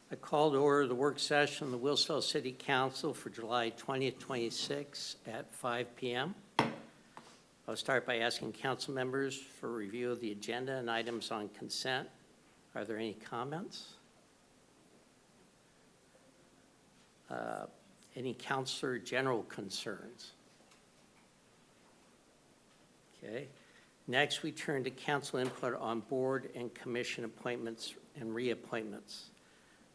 I call to order the work session of the Wilsonville City Council for July 20th, 26 at 5 p.m. I'll start by asking council members for review of the agenda and items on consent. Are there any comments? Any councilor general concerns? Okay. Next, we turn to council input on board and commission appointments and reappointments.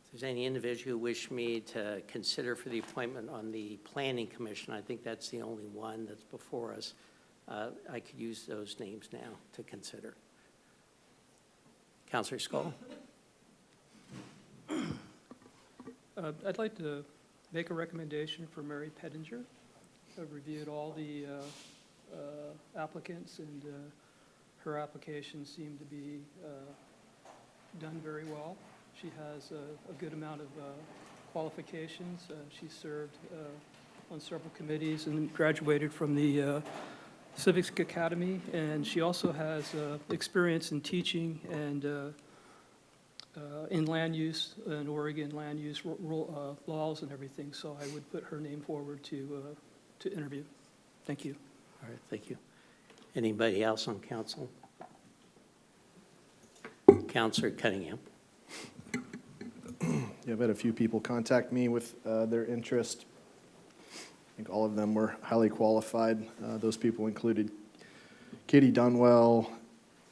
If there's any individual who wish me to consider for the appointment on the Planning Commission, I think that's the only one that's before us. I could use those names now to consider. Councilor Skoll. I'd like to make a recommendation for Mary Pettinger. I've reviewed all the applicants, and her application seemed to be done very well. She has a good amount of qualifications. She served on several committees and graduated from the Civics Academy, and she also has experience in teaching and in land use and Oregon land use laws and everything. So I would put her name forward to interview. Thank you. All right, thank you. Anybody else on council? Councilor Cunningham. Yeah, I've had a few people contact me with their interest. I think all of them were highly qualified. Those people included Katie Dunwell,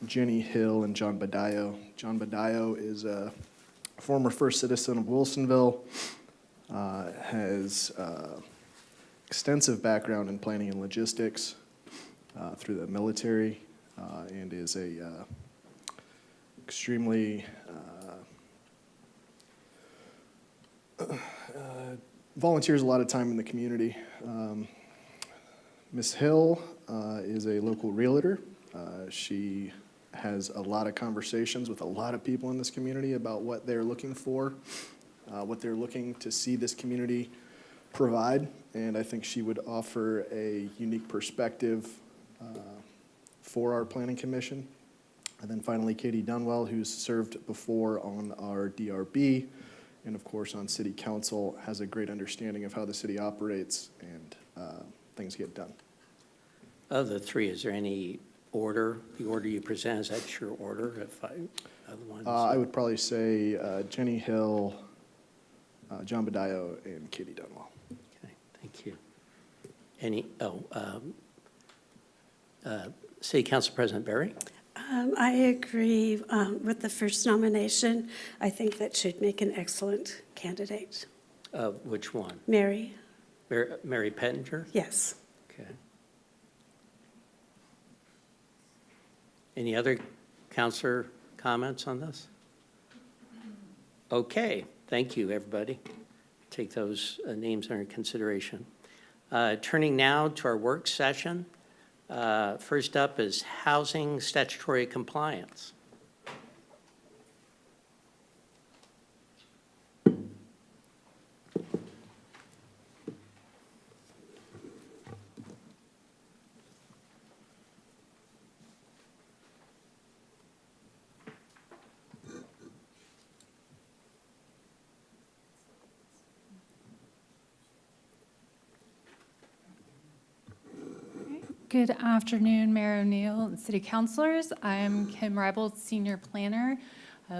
Jenny Hill, and John Badillo. John Badillo is a former first citizen of Wilsonville, has extensive background in planning and logistics through the military, and is a extremely volunteers a lot of time in the community. Ms. Hill is a local realtor. She has a lot of conversations with a lot of people in this community about what they're looking for, what they're looking to see this community provide, and I think she would offer a unique perspective for our Planning Commission. And then finally, Katie Dunwell, who's served before on our DRB, and of course on City Council, has a great understanding of how the city operates and things get done. Of the three, is there any order? The order you present, is that your order? If I would probably say Jenny Hill, John Badillo, and Katie Dunwell. Okay, thank you. City Council President Berry? I agree with the first nomination. I think that should make an excellent candidate. Which one? Mary? Mary Pettinger? Yes. Okay. Any other councilor comments on this? Okay, thank you, everybody. Take those names under consideration. Turning now to our work session. First up is housing statutory compliance. Good afternoon, Mayor O'Neill and City Councilors. I'm Kim Reibold, Senior Planner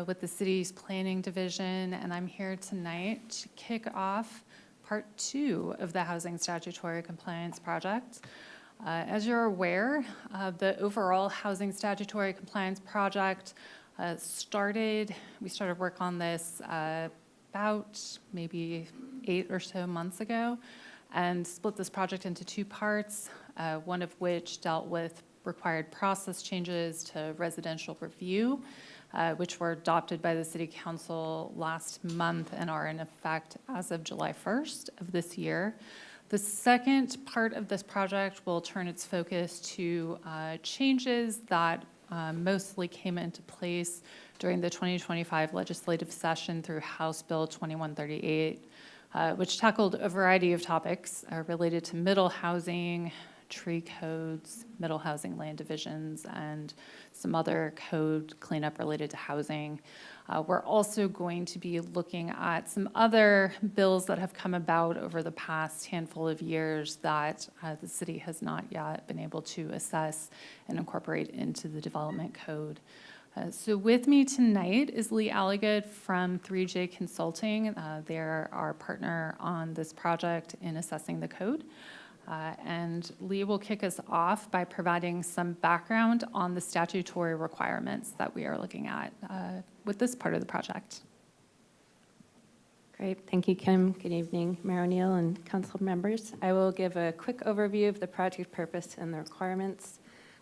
with the City's Planning Division, and I'm here tonight to kick off Part 2 of the Housing Statutory Compliance Project. As you're aware, the overall Housing Statutory Compliance Project we started work on this about maybe 8 or so months ago, and split this project into two parts, one of which dealt with required process changes to residential review, which were adopted by the City Council last month and are in effect as of July 1st of this year. The second part of this project will turn its focus to changes that mostly came into place during the 2025 legislative session through House Bill 2138, which tackled a variety of topics related to middle housing, tree codes, middle housing land divisions, and some other code cleanup related to housing. We're also going to be looking at some other bills that have come about over the past handful of years that the city has not yet been able to assess and incorporate into the development code. So with me tonight is Lee Alligood from 3J Consulting. They're our partner on this project in assessing the code. And Lee will kick us off by providing some background on the statutory requirements that we are looking at with this part of the project. Great. Thank you, Kim. Good evening, Mayor O'Neill and council members. I will give a quick overview of the project purpose and the requirements,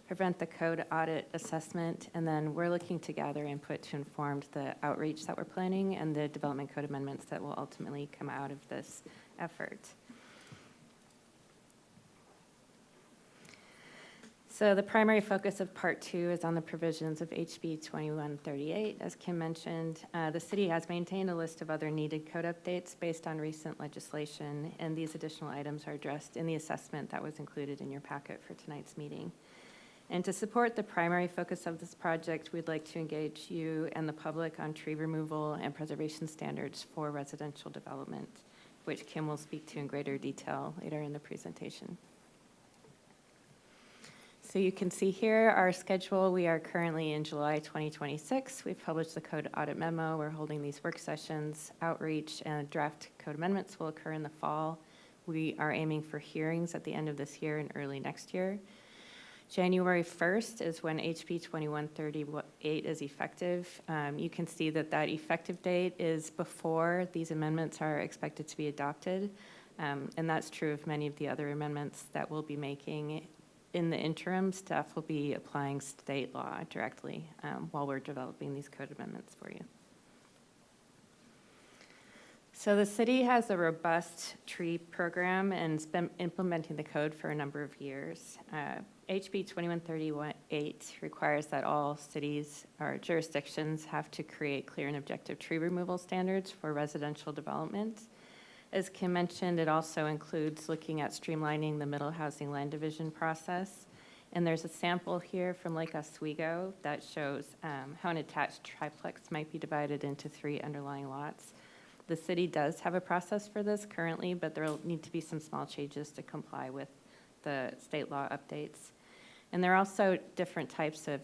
prevent the code audit assessment, and then we're looking to gather input to inform the outreach that we're planning and the development code amendments that will ultimately come out of this effort. So the primary focus of Part 2 is on the provisions of HB 2138. As Kim mentioned, the city has maintained a list of other needed code updates based on recent legislation, and these additional items are addressed in the assessment that was included in your packet for tonight's meeting. And to support the primary focus of this project, we'd like to engage you and the public on tree removal and preservation standards for residential development, which Kim will speak to in greater detail later in the presentation. So you can see here our schedule. We are currently in July 2026. We've published the code audit memo. We're holding these work sessions, outreach, and draft code amendments will occur in the fall. We are aiming for hearings at the end of this year and early next year. January 1st is when HB 2138 is effective. You can see that that effective date is before these amendments are expected to be adopted. And that's true of many of the other amendments that we'll be making. In the interim, staff will be applying state law directly while we're developing these code amendments for you. So the city has a robust tree program and has been implementing the code for a number of years. HB 2138 requires that all cities or jurisdictions have to create clear and objective tree removal standards for residential development. As Kim mentioned, it also includes looking at streamlining the middle housing land division process. And there's a sample here from Lake Oswego that shows how an attached triplex might be divided into 3 underlying lots. The city does have a process for this currently, but there will need to be some small changes to comply with the state law updates. And there are also different types of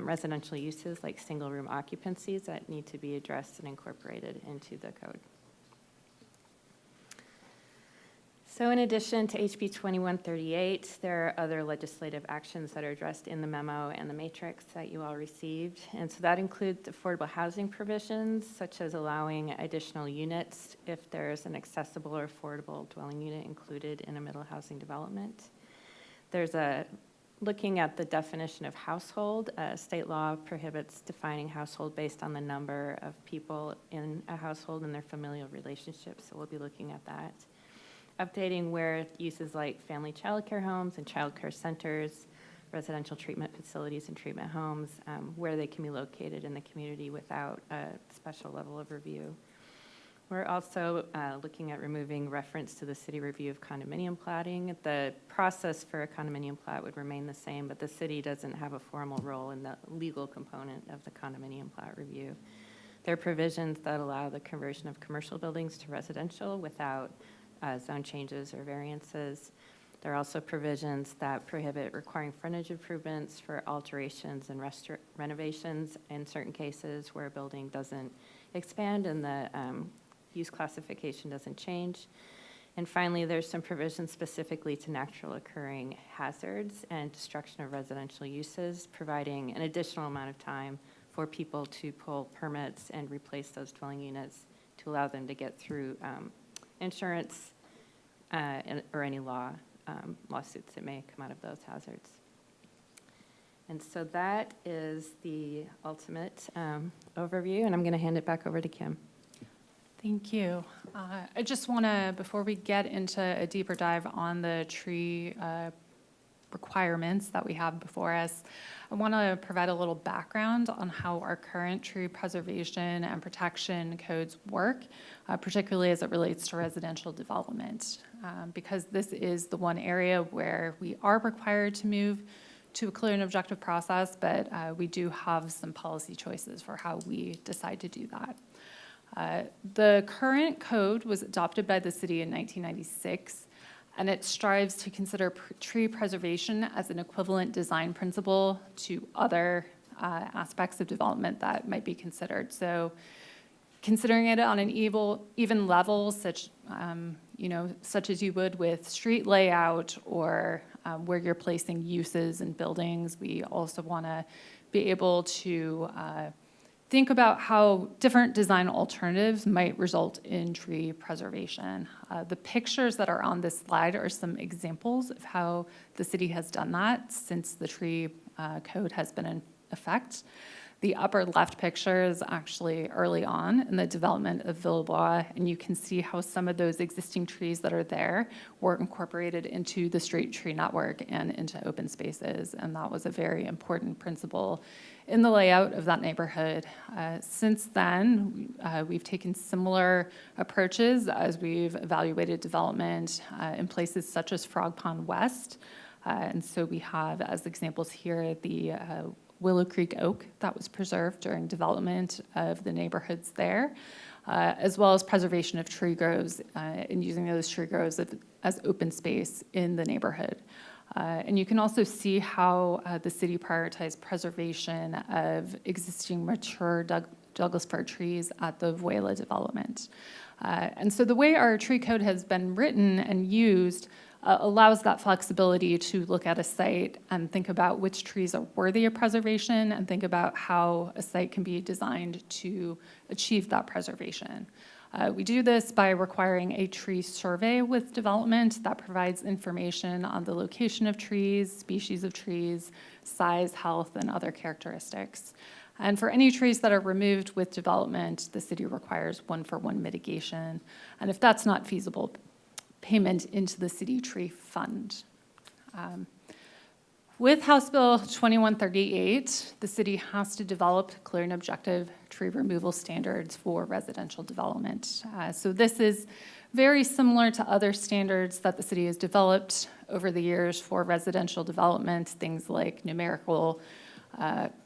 residential uses, like single-room occupancies, that need to be addressed and incorporated into the code. So in addition to HB 2138, there are other legislative actions that are addressed in the memo and the matrix that you all received. And so that includes affordable housing provisions, such as allowing additional units if there's an accessible or affordable dwelling unit included in a middle housing development. There's looking at the definition of household. State law prohibits defining household based on the number of people in a household and their familial relationships, so we'll be looking at that. Updating where uses like family child care homes and child care centers, residential treatment facilities and treatment homes, where they can be located in the community without a special level of review. We're also looking at removing reference to the city review of condominium platting. The process for a condominium plat would remain the same, but the city doesn't have a formal role in the legal component of the condominium plat review. There are provisions that allow the conversion of commercial buildings to residential without zone changes or variances. There are also provisions that prohibit requiring frontage improvements for alterations and renovations in certain cases where a building doesn't expand and the use classification doesn't change. And finally, there's some provisions specifically to natural occurring hazards and destruction of residential uses, providing an additional amount of time for people to pull permits and replace those dwelling units to allow them to get through insurance or any lawsuits that may come out of those hazards. And so that is the ultimate overview, and I'm going to hand it back over to Kim. Thank you. I just want to, before we get into a deeper dive on the tree requirements that we have before us, I want to provide a little background on how our current tree preservation and protection codes work, particularly as it relates to residential development, because this is the one area where we are required to move to a clear and objective process, but we do have some policy choices for how we decide to do that. The current code was adopted by the city in 1996, and it strives to consider tree preservation as an equivalent design principle to other aspects of development that might be considered. So considering it on an even level, such as you would with street layout or where you're placing uses and buildings, we also want to be able to think about how different design alternatives might result in tree preservation. The pictures that are on this slide are some examples of how the city has done that since the tree code has been in effect. The upper left picture is actually early on in the development of Villebois, and you can see how some of those existing trees that are there were incorporated into the street tree network and into open spaces, and that was a very important principle in the layout of that neighborhood. Since then, we've taken similar approaches as we've evaluated development in places such as Frog Pond West, and so we have as examples here the Willow Creek oak that was preserved during development of the neighborhoods there, as well as preservation of tree groves and using those tree groves as open space in the neighborhood. And you can also see how the city prioritized preservation of existing mature Douglas fir trees at the Vuela development. And so the way our tree code has been written and used allows that flexibility to look at a site and think about which trees are worthy of preservation and think about how a site can be designed to achieve that preservation. We do this by requiring a tree survey with development that provides information on the location of trees, species of trees, size, health, and other characteristics. And for any trees that are removed with development, the city requires one-for-one mitigation. And if that's not feasible, payment into the city tree fund. With House Bill 2138, the city has to develop clear and objective tree removal standards for residential development. So this is very similar to other standards that the city has developed over the years for residential development, things like numerical,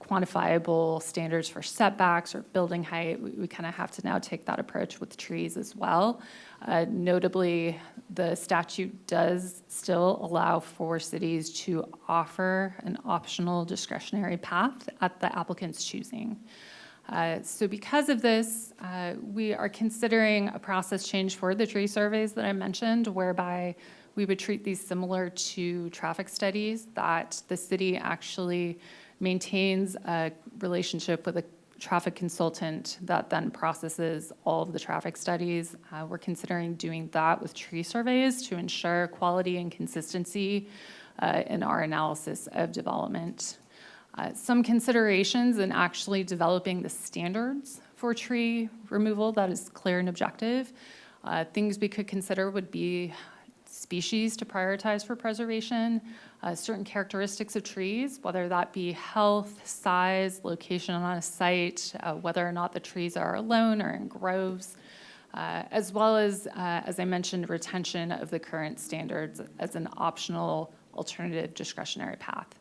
quantifiable standards for setbacks or building height. We kind of have to now take that approach with trees as well. Notably, the statute does still allow for cities to offer an optional discretionary path at the applicant's choosing. So because of this, we are considering a process change for the tree surveys that I mentioned, whereby we would treat these similar to traffic studies, that the city actually maintains a relationship with a traffic consultant that then processes all of the traffic studies. We're considering doing that with tree surveys to ensure quality and consistency in our analysis of development. Some considerations in actually developing the standards for tree removal that is clear and objective. Things we could consider would be species to prioritize for preservation, certain characteristics of trees, whether that be health, size, location on a site, whether or not the trees are alone or in groves, as well as I mentioned, retention of the current standards as an optional alternative discretionary path.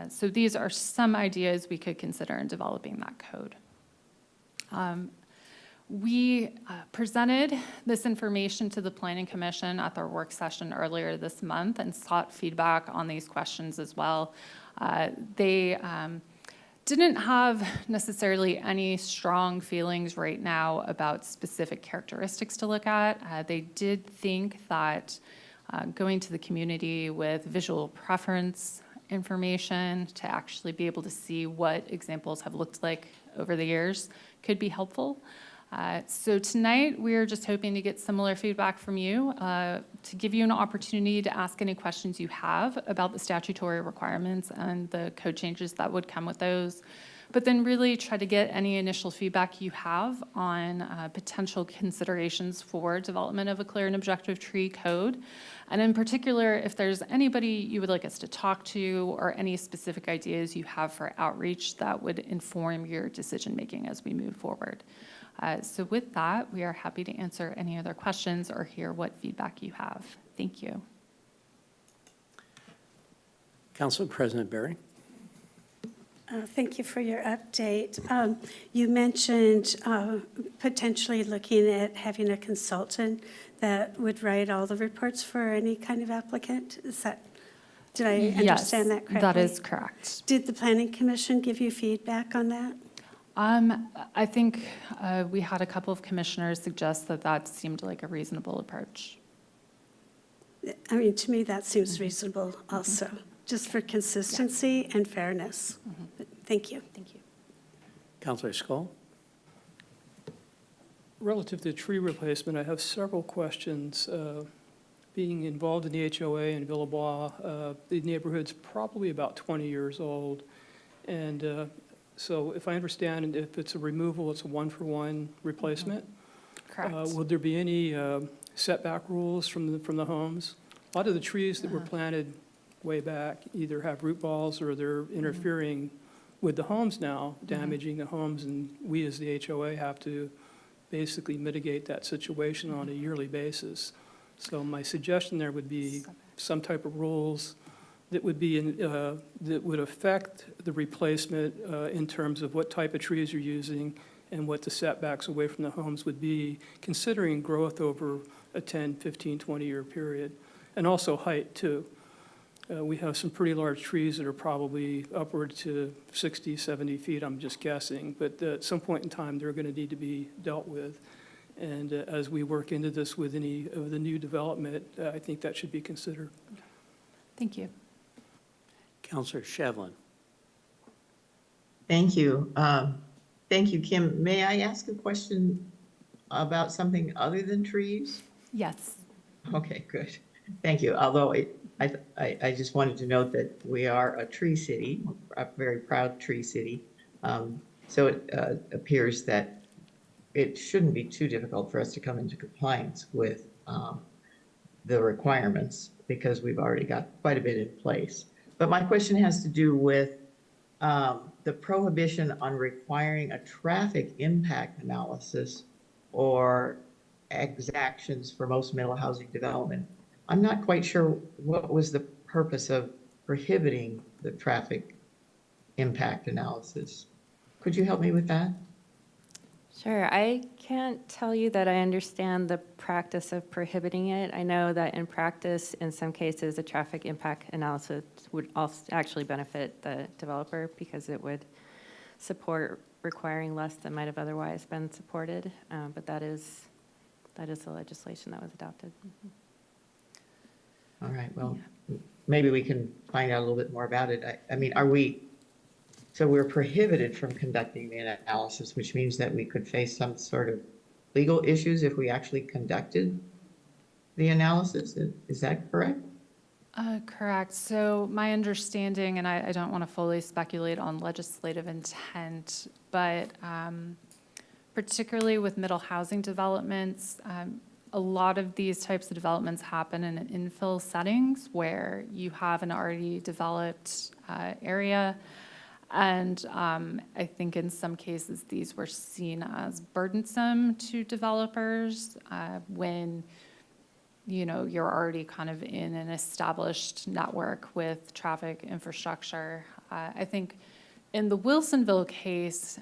So these are some ideas we could consider in developing that code. We presented this information to the Planning Commission at their work session earlier this month and sought feedback on these questions as well. They didn't have necessarily any strong feelings right now about specific characteristics to look at. They did think that going to the community with visual preference information to actually be able to see what examples have looked like over the years could be helpful. So tonight, we're just hoping to get similar feedback from you to give you an opportunity to ask any questions you have about the statutory requirements and the code changes that would come with those, but then really try to get any initial feedback you have on potential considerations for development of a clear and objective tree code. And in particular, if there's anybody you would like us to talk to or any specific ideas you have for outreach that would inform your decision-making as we move forward. So with that, we are happy to answer any other questions or hear what feedback you have. Thank you. Council President Berry. Thank you for your update. You mentioned potentially looking at having a consultant that would write all the reports for any kind of applicant. Did I understand that correctly? That is correct. Did the Planning Commission give you feedback on that? I think we had a couple of commissioners suggest that that seemed like a reasonable approach. I mean, to me, that seems reasonable also, just for consistency and fairness. But thank you. Thank you. Councilor Skull. Relative to tree replacement, I have several questions. Being involved in the HOA in Villebois, the neighborhood's probably about 20 years old. And so if I understand, if it's a removal, it's a one-for-one replacement. Correct. Would there be any setback rules from the homes? A lot of the trees that were planted way back either have root balls or they're interfering with the homes now, damaging the homes, and we as the HOA have to basically mitigate that situation on a yearly basis. So my suggestion there would be some type of rules that would be that would affect the replacement in terms of what type of trees you're using and what the setbacks away from the homes would be, considering growth over a 10, 15, 20-year period, and also height, too. We have some pretty large trees that are probably upward to 60, 70 feet, I'm just guessing, but at some point in time, they're going to need to be dealt with. And as we work into this with any of the new development, I think that should be considered. Thank you. Councilor Shevlin. Thank you. Thank you, Kim. May I ask a question about something other than trees? Yes. Okay, good. Thank you. Although I just wanted to note that we are a tree city, a very proud tree city. So it appears that it shouldn't be too difficult for us to come into compliance with the requirements because we've already got quite a bit in place. But my question has to do with the prohibition on requiring a traffic impact analysis or exactions for most middle housing development. I'm not quite sure what was the purpose of prohibiting the traffic impact analysis. Could you help me with that? Sure. I can't tell you that I understand the practice of prohibiting it. I know that in practice, in some cases, a traffic impact analysis would also actually benefit the developer because it would support requiring less than might have otherwise been supported. But that is the legislation that was adopted. All right, well, maybe we can find out a little bit more about it. I mean, so we're prohibited from conducting the analysis, which means that we could face some sort of legal issues if we actually conducted the analysis. Is that correct? Correct. So my understanding, and I don't want to fully speculate on legislative intent, but particularly with middle housing developments, a lot of these types of developments happen in infill settings where you have an already developed area. And I think in some cases, these were seen as burdensome to developers when, you know, you're already kind of in an established network with traffic infrastructure. I think in the Wilsonville case,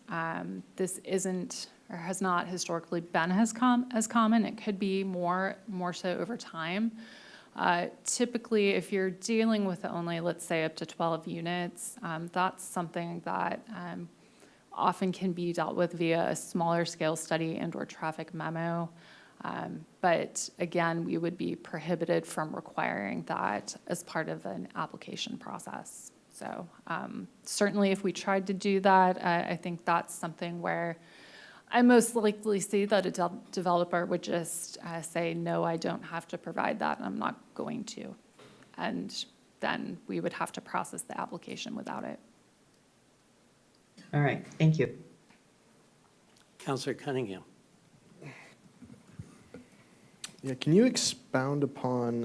this isn't or has not historically been as common. It could be more so over time. Typically, if you're dealing with only, let's say, up to 12 units, that's something that often can be dealt with via a smaller scale study and/or traffic memo. But again, we would be prohibited from requiring that as part of an application process. So certainly if we tried to do that, I think that's something where I most likely see that a developer would just say, no, I don't have to provide that, and I'm not going to. And then we would have to process the application without it. All right, thank you. Counselor Cunningham. Yeah, can you expound upon,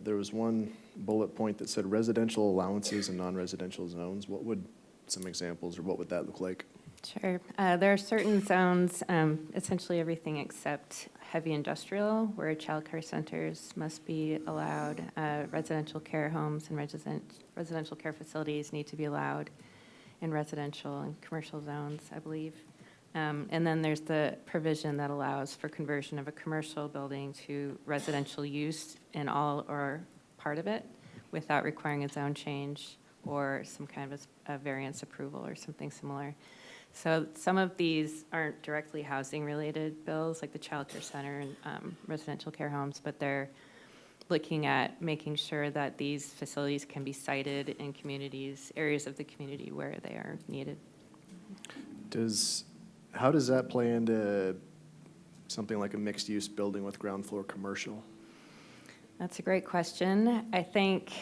there was one bullet point that said residential allowances and non-residential zones. What would some examples, or what would that look like? Sure. There are certain zones, essentially everything except heavy industrial, where childcare centers must be allowed. Residential care homes and residential care facilities need to be allowed in residential and commercial zones, I believe. And then there's the provision that allows for conversion of a commercial building to residential use in all or part of it without requiring a zone change or some kind of a variance approval or something similar. So some of these aren't directly housing-related bills, like the child care center and residential care homes, but they're looking at making sure that these facilities can be sited in communities, areas of the community where they are needed. How does that play into something like a mixed-use building with ground floor commercial? That's a great question. I think,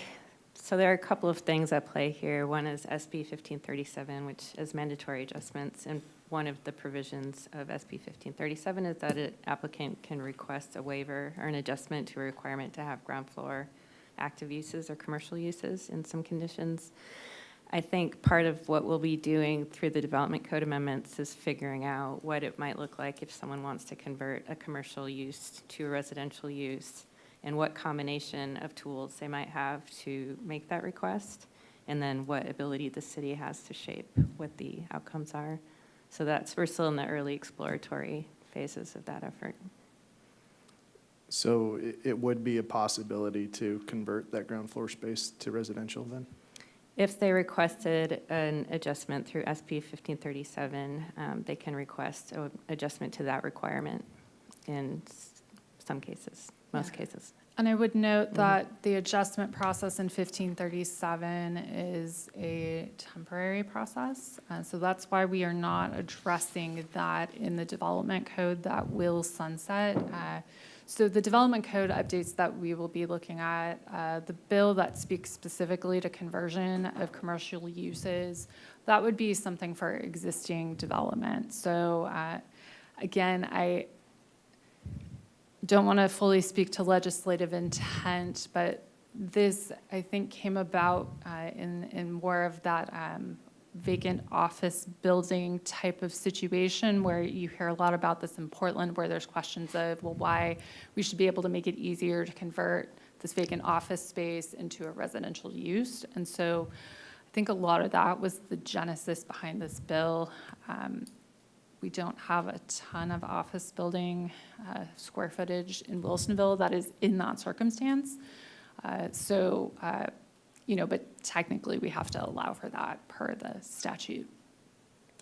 so there are a couple of things at play here. One is SB 1537, which is mandatory adjustments, and one of the provisions of SB 1537 is that an applicant can request a waiver or an adjustment to a requirement to have ground floor active uses or commercial uses in some conditions. I think part of what we'll be doing through the development code amendments is figuring out what it might look like if someone wants to convert a commercial use to a residential use, and what combination of tools they might have to make that request, and then what ability the city has to shape what the outcomes are. So we're still in the early exploratory phases of that effort. So it would be a possibility to convert that ground floor space to residential then? If they requested an adjustment through SB 1537, they can request an adjustment to that requirement in some cases, most cases. And I would note that the adjustment process in 1537 is a temporary process. So that's why we are not addressing that in the development code that will sunset. So the development code updates that we will be looking at, the bill that speaks specifically to conversion of commercial uses, that would be something for existing development. So again, I don't want to fully speak to legislative intent, but this, I think, came about in more of that vacant office building type of situation where you hear a lot about this in Portland, where there's questions of, well, why we should be able to make it easier to convert this vacant office space into a residential use. And so I think a lot of that was the genesis behind this bill. We don't have a ton of office building square footage in Wilsonville that is in that circumstance. But technically we have to allow for that per the statute.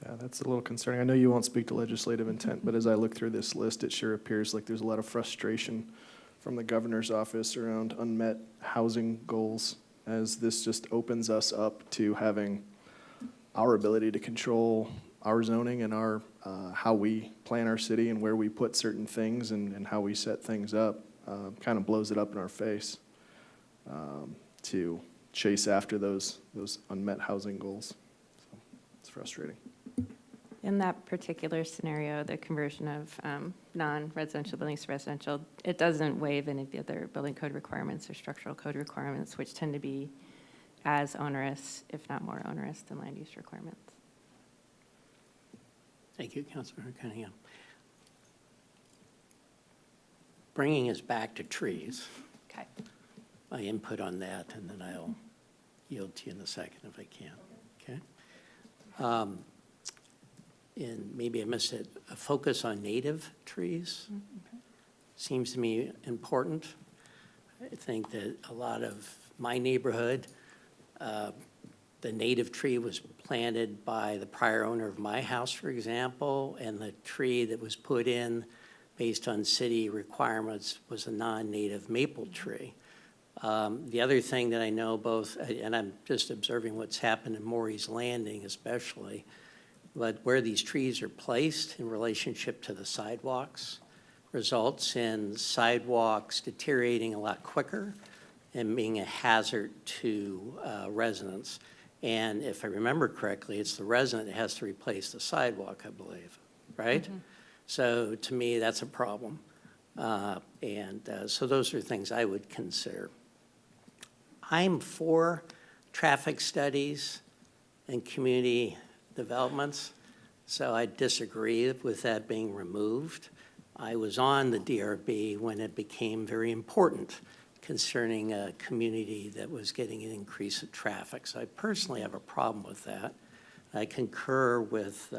Yeah, that's a little concerning. I know you won't speak to legislative intent, but as I look through this list, it sure appears like there's a lot of frustration from the governor's office around unmet housing goals, as this just opens us up to having our ability to control our zoning and our how we plan our city and where we put certain things and how we set things up. Kind of blows it up in our face to chase after those unmet housing goals. So it's frustrating. In that particular scenario, the conversion of non-residential buildings to residential, it doesn't waive any of the other building code requirements or structural code requirements, which tend to be as onerous, if not more onerous, than land use requirements. Thank you, Councilor Cunningham. Bringing us back to trees, Okay. my input on that, and then I'll yield to you in a second if I can. Okay? And maybe I missed it, a focus on native trees seems to me important. I think that a lot of my neighborhood, the native tree was planted by the prior owner of my house, for example, and the tree that was put in based on city requirements was a non-native maple tree. The other thing that I know both, and I'm just observing what's happened in Maury's Landing especially, but where these trees are placed in relationship to the sidewalks results in sidewalks deteriorating a lot quicker and being a hazard to residents. And if I remember correctly, it's the resident that has to replace the sidewalk, I believe, right? So to me, that's a problem. So those are things I would consider. I'm for traffic studies and community developments, so I disagree with that being removed. I was on the DRB when it became very important concerning a community that was getting an increase of traffic. So I personally have a problem with that. I concur with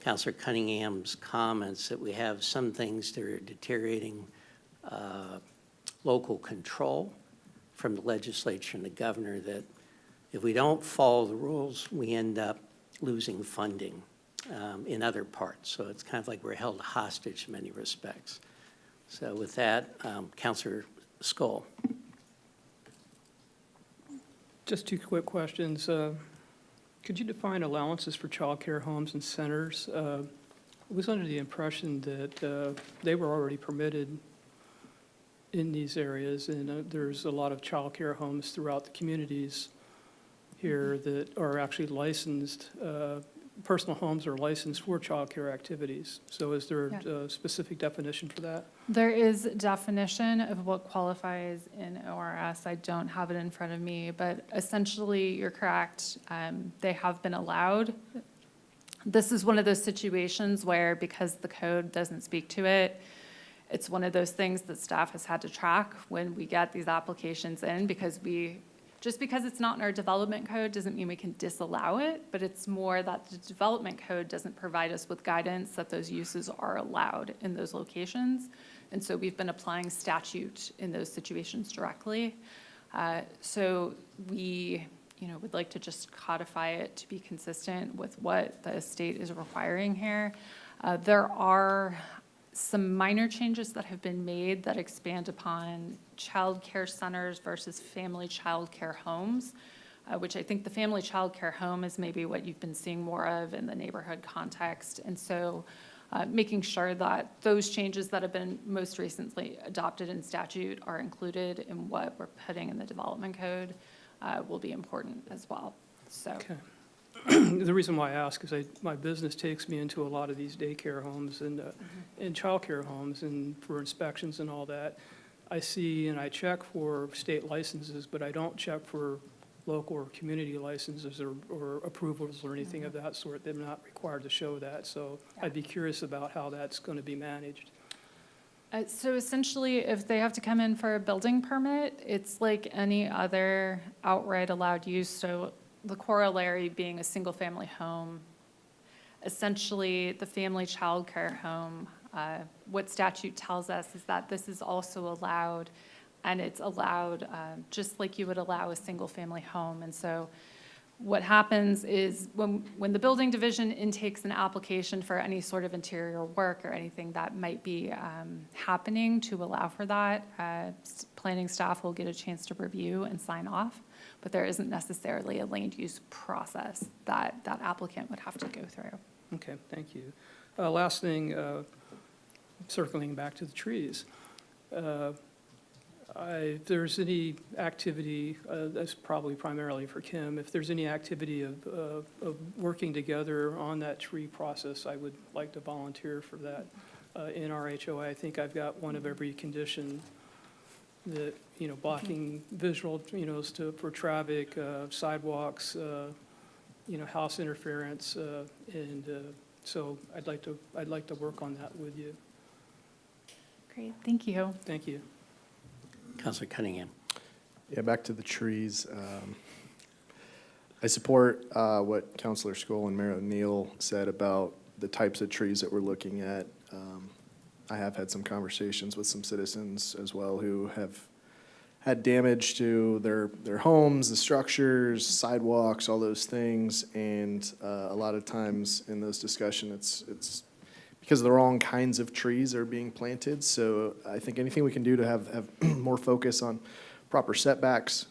Councilor Cunningham's comments that we have some things that are deteriorating local control from the legislature and the governor, that if we don't follow the rules, we end up losing funding in other parts. So it's kind of like we're held hostage in many respects. So with that, Councilor Skull. Just two quick questions. Could you define allowances for childcare homes and centers? I was under the impression that they were already permitted in these areas, and there's a lot of childcare homes throughout the communities here that are actually licensed. Personal homes are licensed for childcare activities. So is there a specific definition for that? There is a definition of what qualifies in ORS. I don't have it in front of me, but essentially, you're correct. They have been allowed. This is one of those situations where, because the code doesn't speak to it, it's one of those things that staff has had to track when we get these applications in, because just because it's not in our development code doesn't mean we can disallow it, but it's more that the development code doesn't provide us with guidance that those uses are allowed in those locations. And so we've been applying statute in those situations directly. So we would like to just codify it to be consistent with what the state is requiring here. There are some minor changes that have been made that expand upon child care centers versus family child care homes, which I think the family child care home is maybe what you've been seeing more of in the neighborhood context. And so making sure that those changes that have been most recently adopted in statute are included in what we're putting in the development code will be important as well. So. Okay. The reason why I ask is my business takes me into a lot of these daycare homes and childcare homes, and for inspections and all that. I see and I check for state licenses, but I don't check for local or community licenses or approvals or anything of that sort. They're not required to show that. So I'd be curious about how that's going to be managed. So essentially, if they have to come in for a building permit, it's like any other outright allowed use. So the corollary being a single-family home. Essentially, the family child care home, what statute tells us is that this is also allowed, and it's allowed just like you would allow a single-family home. And so what happens is when the building division intakes an application for any sort of interior work or anything that might be happening to allow for that, planning staff will get a chance to review and sign off. But there isn't necessarily a land use process that that applicant would have to go through. Okay, thank you. Last thing, circling back to the trees. If there's any activity, that's probably primarily for Kim, if there's any activity of working together on that tree process, I would like to volunteer for that in our HOA. I think I've got one of every condition that, blocking visual, for traffic, sidewalks, house interference, and so I'd like to work on that with you. Great, thank you. Thank you. Councilor Cunningham. Yeah, back to the trees. I support what Councilor Skoll and Mayor O'Neill said about the types of trees that we're looking at. I have had some conversations with some citizens as well who have had damage to their homes, the structures, sidewalks, all those things. And a lot of times in those discussions, it's because the wrong kinds of trees are being planted. So I think anything we can do to have more focus on proper setbacks,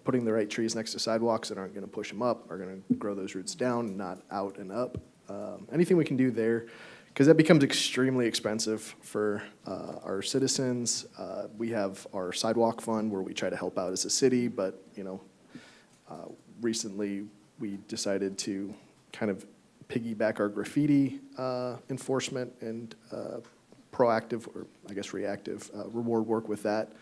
putting the right trees next to sidewalks that aren't going to push them up, are going to grow those roots down, not out and up. Anything we can do there, because that becomes extremely expensive for our citizens. We have our sidewalk fund where we try to help out as a city, but Recently, we decided to kind of piggyback our graffiti enforcement and proactive, or I guess reactive, reward work with that.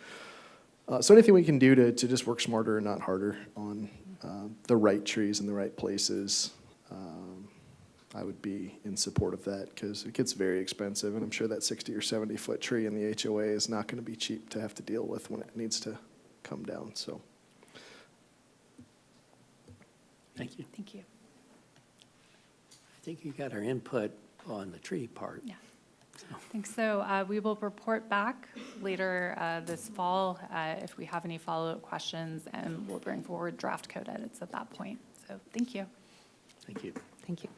So anything we can do to just work smarter and not harder on the right trees in the right places, I would be in support of that, because it gets very expensive, and I'm sure that 60 or 70-foot tree in the HOA is not going to be cheap to have to deal with when it needs to come down, so. Thank you. Thank you. I think you got our input on the tree part. Yeah. I think so. We will report back later this fall if we have any follow-up questions, and we'll bring forward draft code edits at that point. So thank you. Thank you. Thank you.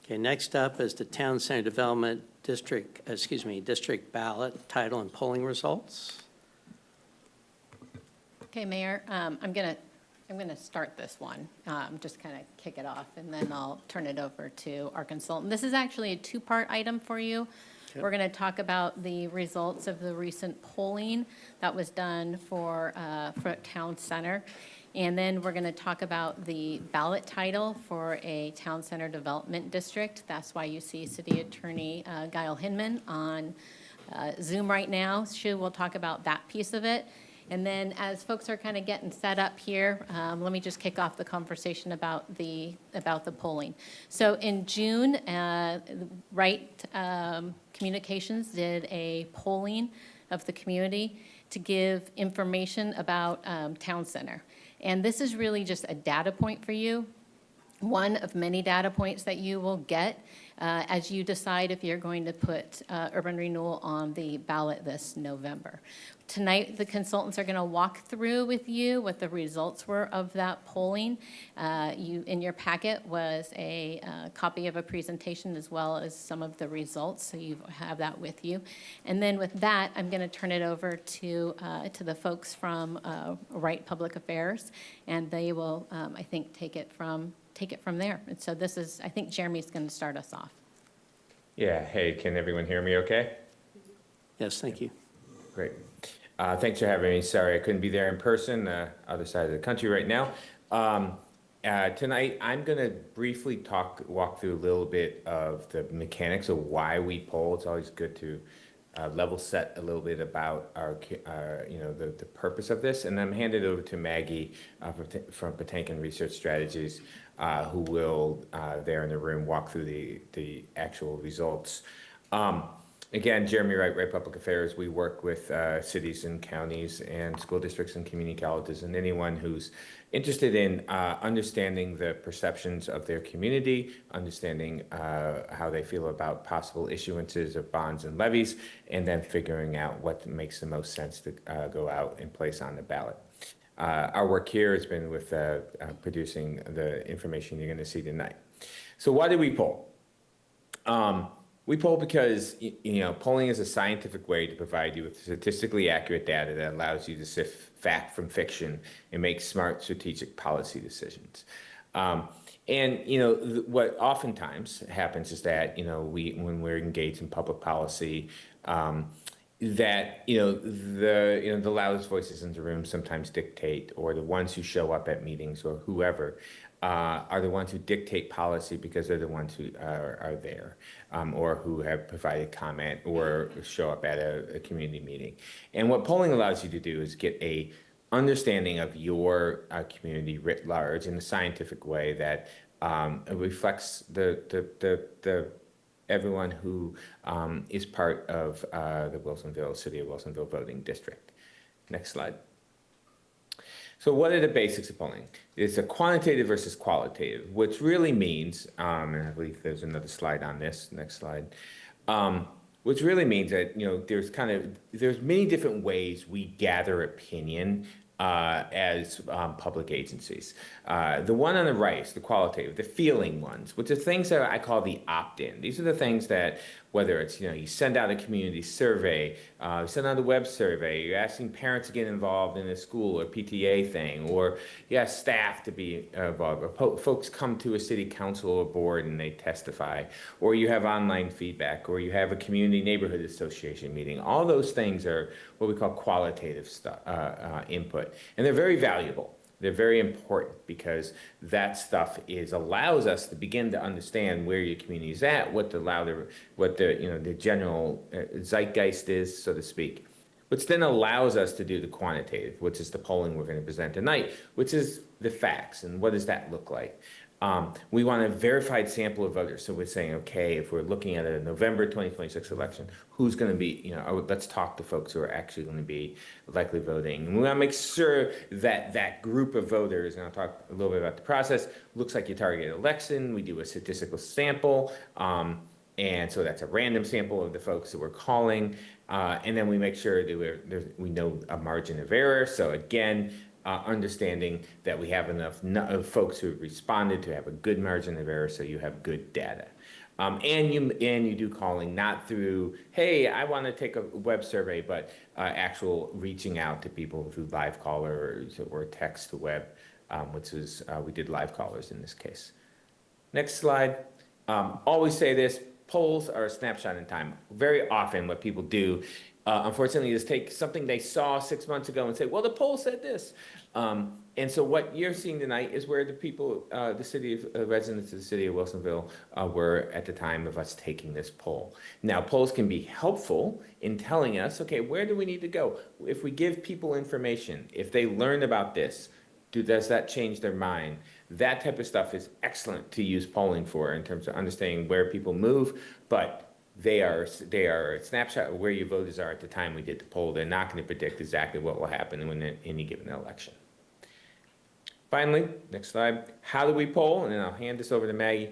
Okay, next up is the Town Center Development District ballot title and polling results. Okay, Mayor, I'm gonna start this one, just kind of kick it off, and then I'll turn it over to our consultant. This is actually a two-part item for you. Yep. We're gonna talk about the results of the recent polling that was done for Town Center. And then we're gonna talk about the ballot title for a Town Center Development District. That's why you see City Attorney Guile Hinman on Zoom right now. She will talk about that piece of it. And then as folks are kind of getting set up here, let me just kick off the conversation about the polling. So in June, Communications did a polling of the community to give information about Town Center. And this is really just a data point for you, one of many data points that you will get as you decide if you're going to put urban renewal on the ballot this November. Tonight, the consultants are going to walk through with you what the results were of that polling. In your packet was a copy of a presentation as well as some of the results, so you have that with you. And then with that, I'm going to turn it over to the folks from Wright Public Affairs, and they will, I think, take it from there. And so this is, I think Jeremy's going to start us off. Yeah, hey, can everyone hear me okay? Yes, thank you. Great. Thanks for having me. Sorry I couldn't be there in person, other side of the country right now. Tonight, I'm going to briefly walk through a little bit of the mechanics of why we poll. It's always good to level set a little bit about the purpose of this, and then hand it over to Maggie from Patankin Research Strategies, who will there in the room walk through the actual results. Again, Jeremy Wright, Wright Public Affairs. We work with cities and counties and school districts and community colleges and anyone who's interested in understanding the perceptions of their community, understanding how they feel about possible issuances of bonds and levies, and then figuring out what makes the most sense to go out and place on the ballot. Our work here has been with producing the information you're going to see tonight. So why did we poll? We poll because, polling is a scientific way to provide you with statistically accurate data that allows you to sift fact from fiction and make smart strategic policy decisions. What oftentimes happens is that, when we're engaged in public policy, that, the loudest voices in the room sometimes dictate, or the ones who show up at meetings or whoever, are the ones who dictate policy because they're the ones who are there, or who have provided comment or show up at a community meeting. And what polling allows you to do is get a understanding of your community writ large in a scientific way that reflects the everyone who is part of the City of Wilsonville voting district. Next slide. So what are the basics of polling? It's a quantitative versus qualitative, which really means, and I believe there's another slide on this, next slide, which really means that, there's many different ways we gather opinion as public agencies. The one on the right is the qualitative, the feeling ones, which are things that I call the opt-in. These are the things that, whether it's, you send out a community survey, send out a web survey, you're asking parents to get involved in a school or PTA thing, or you ask staff to be involved, or folks come to a city council or board and they testify, or you have online feedback, or you have a community neighborhood association meeting. All those things are what we call qualitative input, and they're very valuable. They're very important because that stuff allows us to begin to understand where your community is at, what the general zeitgeist is, so to speak, which then allows us to do the quantitative, which is the polling we're going to present tonight, which is the facts and what does that look like. We want a verified sample of voters. So we're saying, okay, if we're looking at a November 2026 election, who's going to be, let's talk to folks who are actually going to be likely voting. And we want to make sure that that group of voters, and I'll talk a little bit about the process, looks like your targeted election. We do a statistical sample. And so that's a random sample of the folks that we're calling. And then we make sure that we know a margin of error. So again, understanding that we have enough folks who have responded to have a good margin of error, so you have good data. And you do calling not through, hey, I want to take a web survey, but actual reaching out to people through live callers or text to web, which is we did live callers in this case. Next slide. Always say this. Polls are a snapshot in time. Very often what people do, unfortunately, is take something they saw 6 months ago and say, well, the poll said this. And so what you're seeing tonight is where the people, residents of the city of Wilsonville were at the time of us taking this poll. Now, polls can be helpful in telling us, okay, where do we need to go? If we give people information, if they learn about this, does that change their mind? That type of stuff is excellent to use polling for in terms of understanding where people move, but they are a snapshot of where your voters are at the time we did the poll. They're not going to predict exactly what will happen in any given election. Finally, next slide. How do we poll? And then I'll hand this over to Maggie.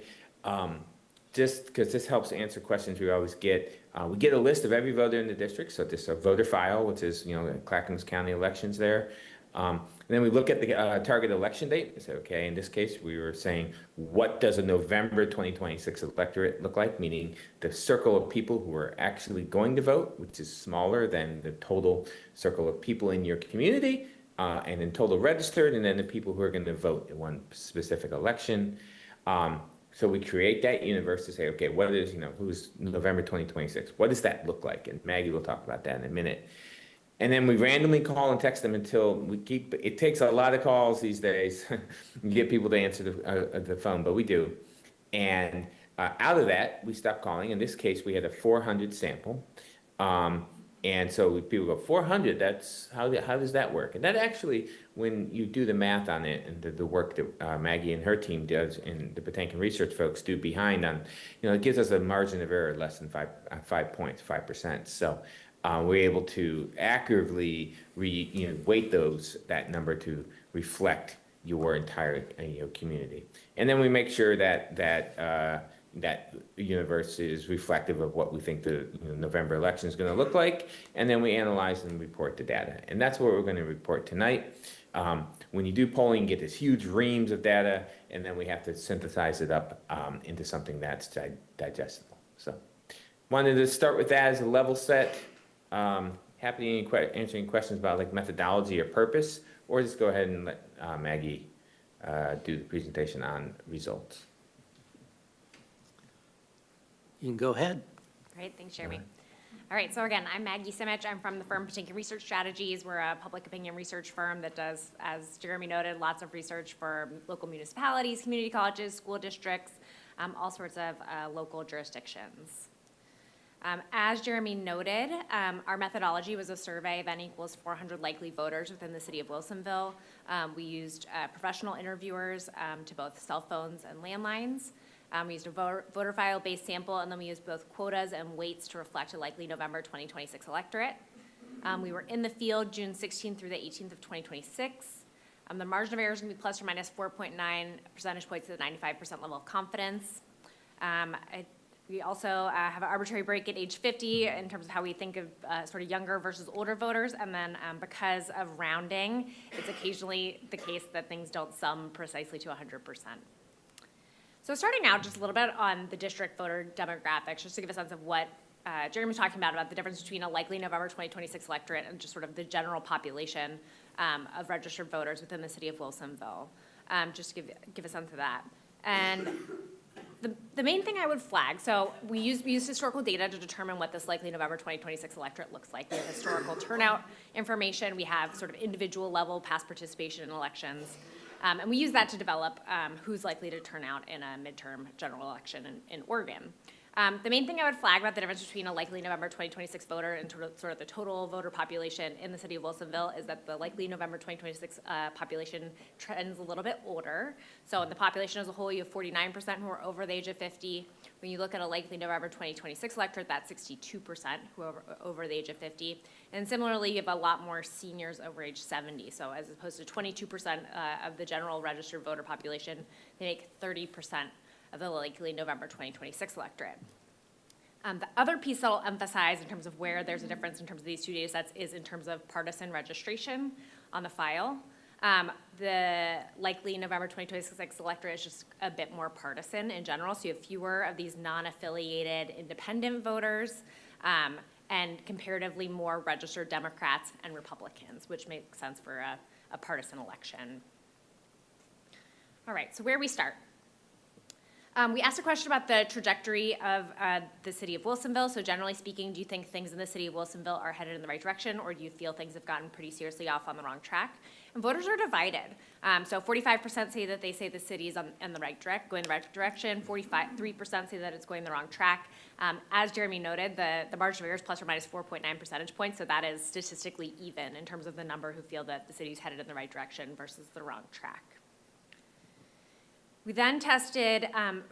Just because this helps answer questions we always get. We get a list of every voter in the district, so this is a voter file, which is Clackamas County elections there. And then we look at the target election date and say, okay, in this case, we were saying, what does a November 2026 electorate look like? Meaning the circle of people who are actually going to vote, which is smaller than the total circle of people in your community, and in total registered, and then the people who are going to vote in one specific election. So we create that universe to say, okay, what is, who's November 2026? What does that look like? And Maggie will talk about that in a minute. And then we randomly call and text them until it takes a lot of calls these days. You get people to answer the phone, but we do. And out of that, we stop calling. In this case, we had a 400 sample. And so people go, 400, how does that work? And that actually, when you do the math on it and the work that Maggie and her team does and the Patankin research folks do behind on, it gives us a margin of error less than 5 points, 5%. So we're able to accurately weight that number to reflect your entire community. And then we make sure that universe is reflective of what we think the November election is going to look like, and then we analyze and report the data. And that's what we're going to report tonight. When you do polling, you get this huge reams of data, and then we have to synthesize it up into something that's digestible. So wanted to start with that as a level set. Happy to answer any questions about methodology or purpose, or just go ahead and let Maggie do the presentation on results. You can go ahead. Great, thanks, Jeremy. All right, so again, I'm Maggie Simich. I'm from the firm Patinkin Research Strategies. We're a public opinion research firm that does, as Jeremy noted, lots of research for local municipalities, community colleges, school districts, all sorts of local jurisdictions. As Jeremy noted, our methodology was a survey of N equals 400 likely voters within the city of Wilsonville. We used professional interviewers to both cell phones and landlines. We used a voter file-based sample, and then we used both quotas and weights to reflect a likely November 2026 electorate. We were in the field June 16th through the 18th of 2026. The margin of error is going to be plus or minus 4.9 percentage points to the 95% level of confidence. We also have an arbitrary break at age 50 in terms of how we think of sort of younger versus older voters. And then because of rounding, it's occasionally the case that things don't sum precisely to 100%. So starting out just a little bit on the district voter demographics, just to give a sense of what Jeremy was talking about the difference between a likely November 2026 electorate and just sort of the general population of registered voters within the city of Wilsonville, just to give a sense of that. And the main thing I would flag, so we use historical data to determine what this likely November 2026 electorate looks like. We have historical turnout information. We have sort of individual level past participation in elections. And we use that to develop who's likely to turn out in a midterm general election in Oregon. The main thing I would flag about the difference between a likely November 2026 voter and sort of the total voter population in the city of Wilsonville is that the likely November 2026 population trends a little bit older. So in the population as a whole, you have 49% who are over the age of 50. When you look at a likely November 2026 electorate, that's 62% who are over the age of 50. And similarly, you have a lot more seniors over age 70. So as opposed to 22% of the general registered voter population, they make 30% of the likely November 2026 electorate. The other piece that I'll emphasize in terms of where there's a difference in terms of these two data sets is in terms of partisan registration on the file. The likely November 2026 electorate is just a bit more partisan in general, so you have fewer of these non-affiliated independent voters, and comparatively more registered Democrats and Republicans, which makes sense for a partisan election. All right, so where we start. We asked a question about the trajectory of the city of Wilsonville. So generally speaking, do you think things in the city of Wilsonville are headed in the right direction, or do you feel things have gotten pretty seriously off on the wrong track? And voters are divided. So 45% say that they say the city is going in the right direction. 3% say that it's going the wrong track. As Jeremy noted, the margin of error is plus or minus 4.9 percentage points, so that is statistically even in terms of the number who feel that the city is headed in the right direction versus the wrong track. We then tested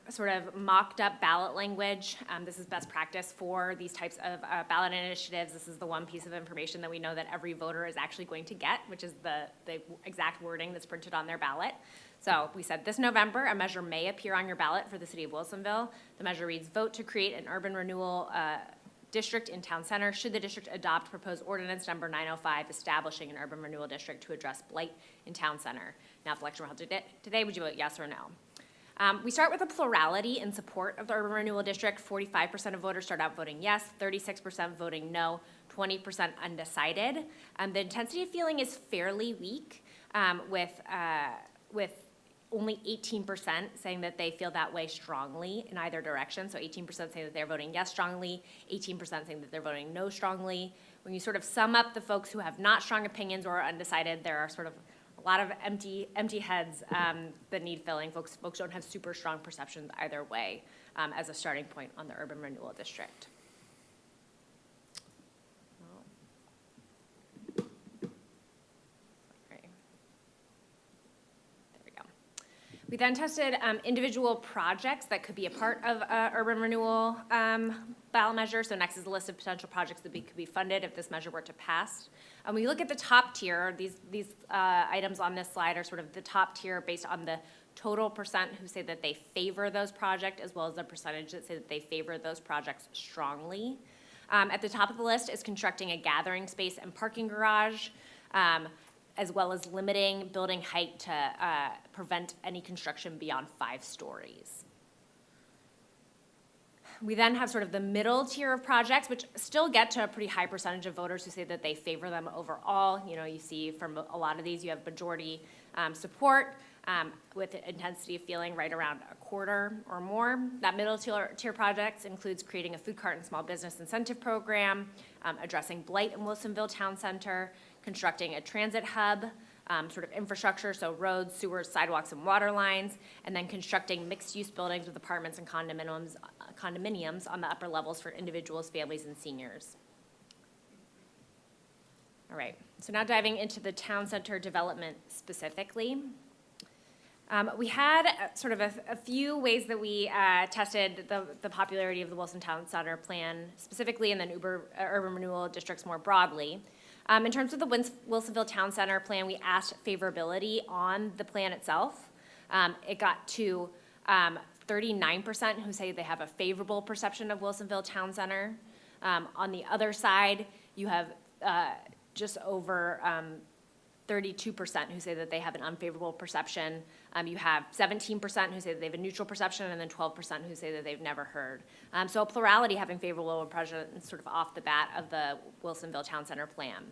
sort of mocked up ballot language. This is best practice for these types of ballot initiatives. This is the one piece of information that we know that every voter is actually going to get, which is the exact wording that's printed on their ballot. So we said this November, a measure may appear on your ballot for the city of Wilsonville. The measure reads, vote to create an urban renewal district in town center should the district adopt proposed ordinance number 905 establishing an urban renewal district to address blight in town center. Now, if the election were held today, would you vote yes or no? We start with a plurality in support of the urban renewal district. 45% of voters start out voting yes, 36% voting no, 20% undecided. The intensity of feeling is fairly weak, with only 18% saying that they feel that way strongly in either direction. So 18% saying that they're voting yes strongly, 18% saying that they're voting no strongly. When you sort of sum up the folks who have not strong opinions or are undecided, there are sort of a lot of empty heads that need filling. Folks don't have super strong perceptions either way as a starting point on the urban renewal district. We then tested individual projects that could be a part of urban renewal ballot measure. So next is a list of potential projects that could be funded if this measure were to pass. When you look at the top tier, these items on this slide are sort of the top tier based on the total percent who say that they favor those projects, as well as the percentage that say that they favor those projects strongly. At the top of the list is constructing a gathering space and parking garage, as well as limiting building height to prevent any construction beyond 5 stories. We then have sort of the middle tier of projects, which still get to a pretty high percentage of voters who say that they favor them overall. You know, you see from a lot of these, you have majority support with intensity of feeling right around a quarter or more. That middle tier projects includes creating a food cart and small business incentive program, addressing blight in Wilsonville Town Center, constructing a transit hub, sort of infrastructure, so roads, sewers, sidewalks, and water lines, and then constructing mixed-use buildings with apartments and condominiums on the upper levels for individuals, families, and seniors. All right, so now diving into the town center development specifically. We had sort of a few ways that we tested the popularity of the Wilson Town Center plan specifically, and then urban renewal districts more broadly. In terms of the Wilsonville Town Center plan, we asked favorability on the plan itself. It got to 39% who say they have a favorable perception of Wilsonville Town Center. On the other side, you have just over 32% who say that they have an unfavorable perception. You have 17% who say that they have a neutral perception, and then 12% who say that they've never heard. So a plurality having favorable impression sort of off the bat of the Wilsonville Town Center plan.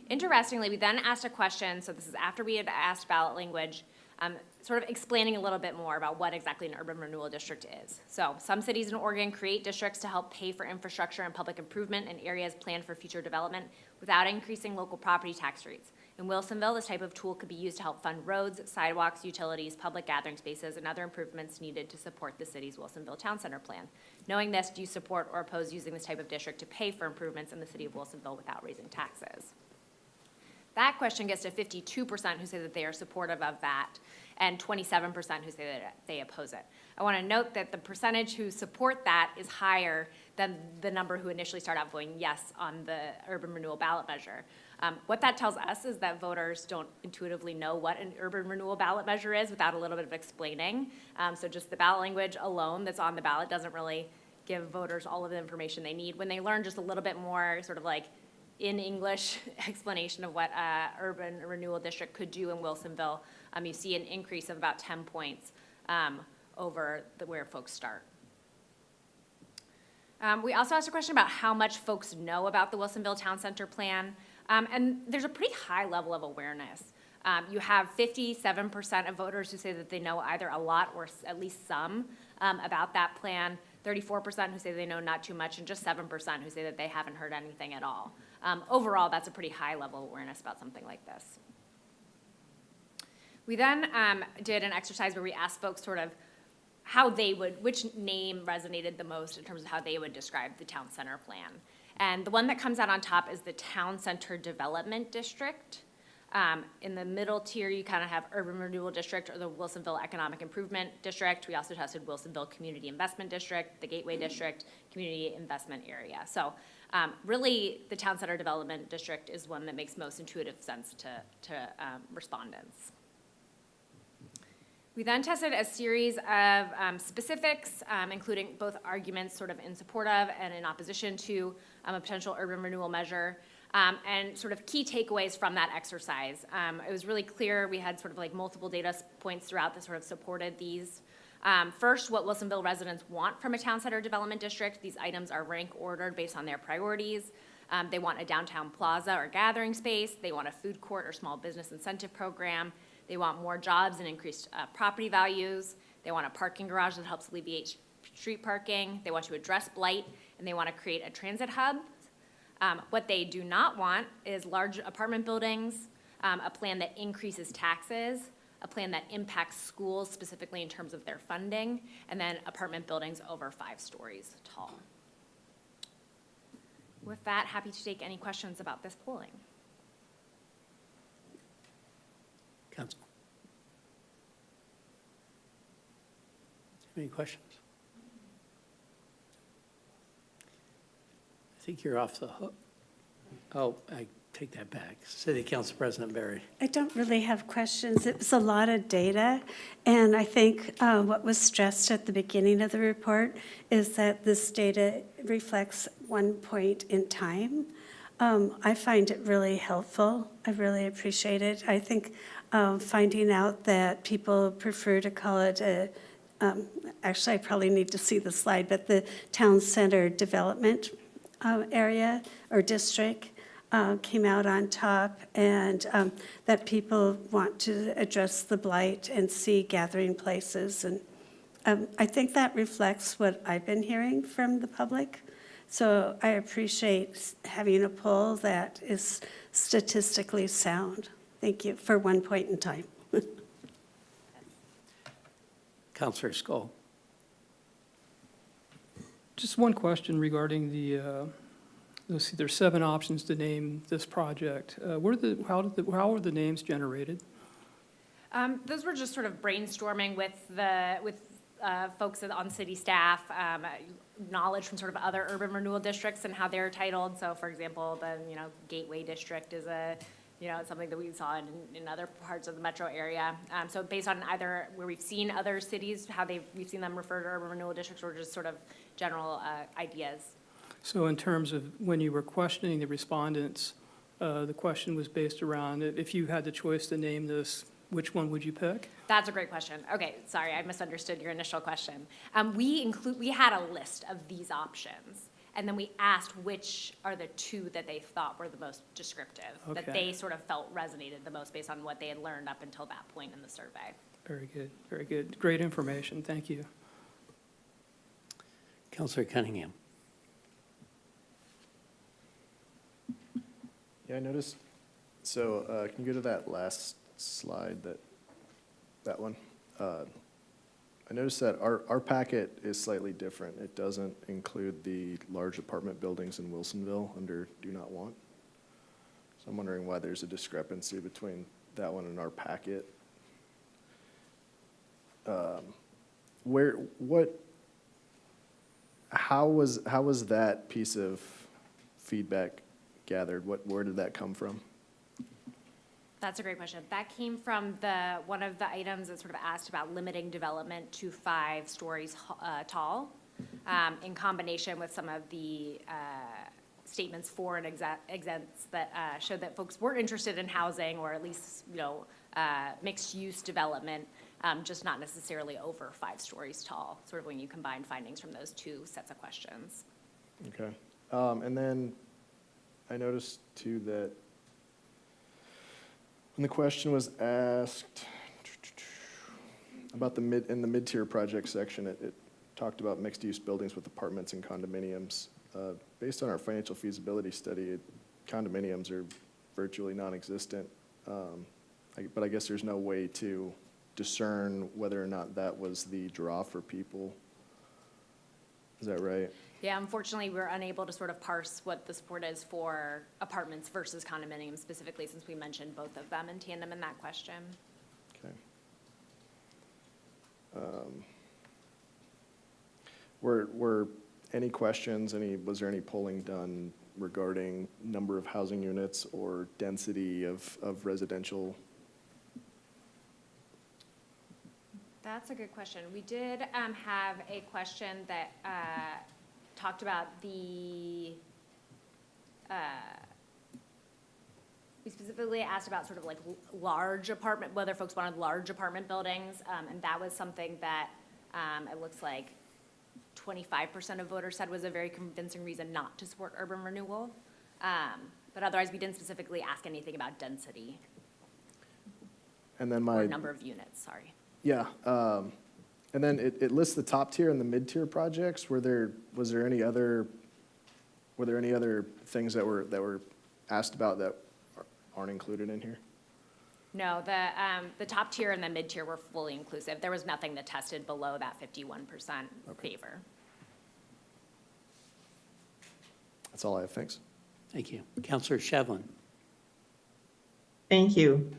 Interestingly, we then asked a question, so this is after we had asked ballot language, sort of explaining a little bit more about what exactly an urban renewal district is. So some cities in Oregon create districts to help pay for infrastructure and public improvement in areas planned for future development without increasing local property tax rates. In Wilsonville, this type of tool could be used to help fund roads, sidewalks, utilities, public gathering spaces, and other improvements needed to support the city's Wilsonville Town Center plan. Knowing this, do you support or oppose using this type of district to pay for improvements in the city of Wilsonville without raising taxes? That question gets to 52% who say that they are supportive of that, and 27% who say that they oppose it. I want to note that the percentage who support that is higher than the number who initially start out voting yes on the urban renewal ballot measure. What that tells us is that voters don't intuitively know what an urban renewal ballot measure is without a little bit of explaining. So just the ballot language alone that's on the ballot doesn't really give voters all of the information they need. When they learn just a little bit more sort of like in English explanation of what urban renewal district could do in Wilsonville, you see an increase of about 10 points over where folks start. We also asked a question about how much folks know about the Wilsonville Town Center plan, and there's a pretty high level of awareness. You have 57% of voters who say that they know either a lot or at least some about that plan, 34% who say they know not too much, and just 7% who say that they haven't heard anything at all. Overall, that's a pretty high level of awareness about something like this. We then did an exercise where we asked folks sort of how they would, which name resonated the most in terms of how they would describe the town center plan. And the one that comes out on top is the Town Center Development District. In the middle tier, you kind of have Urban Renewal District or the Wilsonville Economic Improvement District. We also tested Wilsonville Community Investment District, the Gateway District, Community Investment Area. So really, the Town Center Development District is one that makes most intuitive sense to respondents. We then tested a series of specifics, including both arguments sort of in support of and in opposition to a potential urban renewal measure, and sort of key takeaways from that exercise. It was really clear we had sort of like multiple data points throughout that sort of supported these. First, what Wilsonville residents want from a town center development district. These items are rank ordered based on their priorities. They want a downtown plaza or gathering space. They want a food court or small business incentive program. They want more jobs and increased property values. They want a parking garage that helps alleviate street parking. They want to address blight, and they want to create a transit hub. What they do not want is large apartment buildings, a plan that increases taxes, a plan that impacts schools specifically in terms of their funding, and then apartment buildings over 5 stories tall. With that, happy to take any questions about this polling. Council. Any questions? I think you're off the hook. Oh, I take that back. City Council President Barry. I don't really have questions. It was a lot of data, and I think what was stressed at the beginning of the report is that this data reflects one point in time. I find it really helpful. I really appreciate it. I think finding out that people prefer to call it actually, I probably need to see the slide, but the town center development area or district came out on top, and that people want to address the blight and see gathering places. And I think that reflects what I've been hearing from the public. So I appreciate having a poll that is statistically sound. Thank you for one point in time. Councilor Skoll. Just one question regarding the, let's see, there's 7 options to name this project. How were the names generated? Those were just sort of brainstorming with folks on city staff, knowledge from sort of other urban renewal districts and how they're titled. So for example, the Gateway District is a you know, it's something that we saw in other parts of the metro area. So based on either where we've seen other cities, we've seen them refer to urban renewal districts, or just sort of general ideas. So in terms of when you were questioning the respondents, the question was based around if you had the choice to name this, which one would you pick? That's a great question. Okay, sorry, I misunderstood your initial question. We had a list of these options, and then we asked which are the two that they thought were the most descriptive, that Okay. they sort of felt resonated the most based on what they had learned up until that point in the survey. Very good, very good. Great information, thank you. Counselor Cunningham. Yeah, I noticed, so can you go to that last slide, that one? I noticed that our packet is slightly different. It doesn't include the large apartment buildings in Wilsonville under Do Not Want. So I'm wondering why there's a discrepancy between that one and our packet. How was that piece of feedback gathered? Where did that come from? That's a great question. That came from one of the items that sort of asked about limiting development to 5 stories tall, in combination with some of the statements for and exempts that showed that folks were interested in housing, or at least, you know, mixed-use development, just not necessarily over 5 stories tall, sort of when you combine findings from those 2 sets of questions. Okay. And then I noticed too that when the question was asked about in the mid-tier project section, it talked about mixed-use buildings with apartments and condominiums. Based on our financial feasibility study, condominiums are virtually non-existent. But I guess there's no way to discern whether or not that was the draw for people. Is that right? Yeah, unfortunately, we're unable to sort of parse what the support is for apartments versus condominiums specifically, since we mentioned both of them in tandem in that question. Okay. Were any questions, was there any polling done regarding number of housing units or density of residential? That's a good question. We did have a question that talked about we specifically asked about sort of like large apartment, whether folks wanted large apartment buildings, and that was something that it looks like 25% of voters said was a very convincing reason not to support urban renewal. But otherwise, we didn't specifically ask anything about density And then or number of units, sorry. Yeah, and then it lists the top tier and the mid-tier projects. Was there any other things that were asked about that aren't included in here? No, the top tier and the mid tier were fully inclusive. There was nothing that tested below that 51% favor. That's all I have, thanks. Thank you. Counselor Shevlin. Thank you.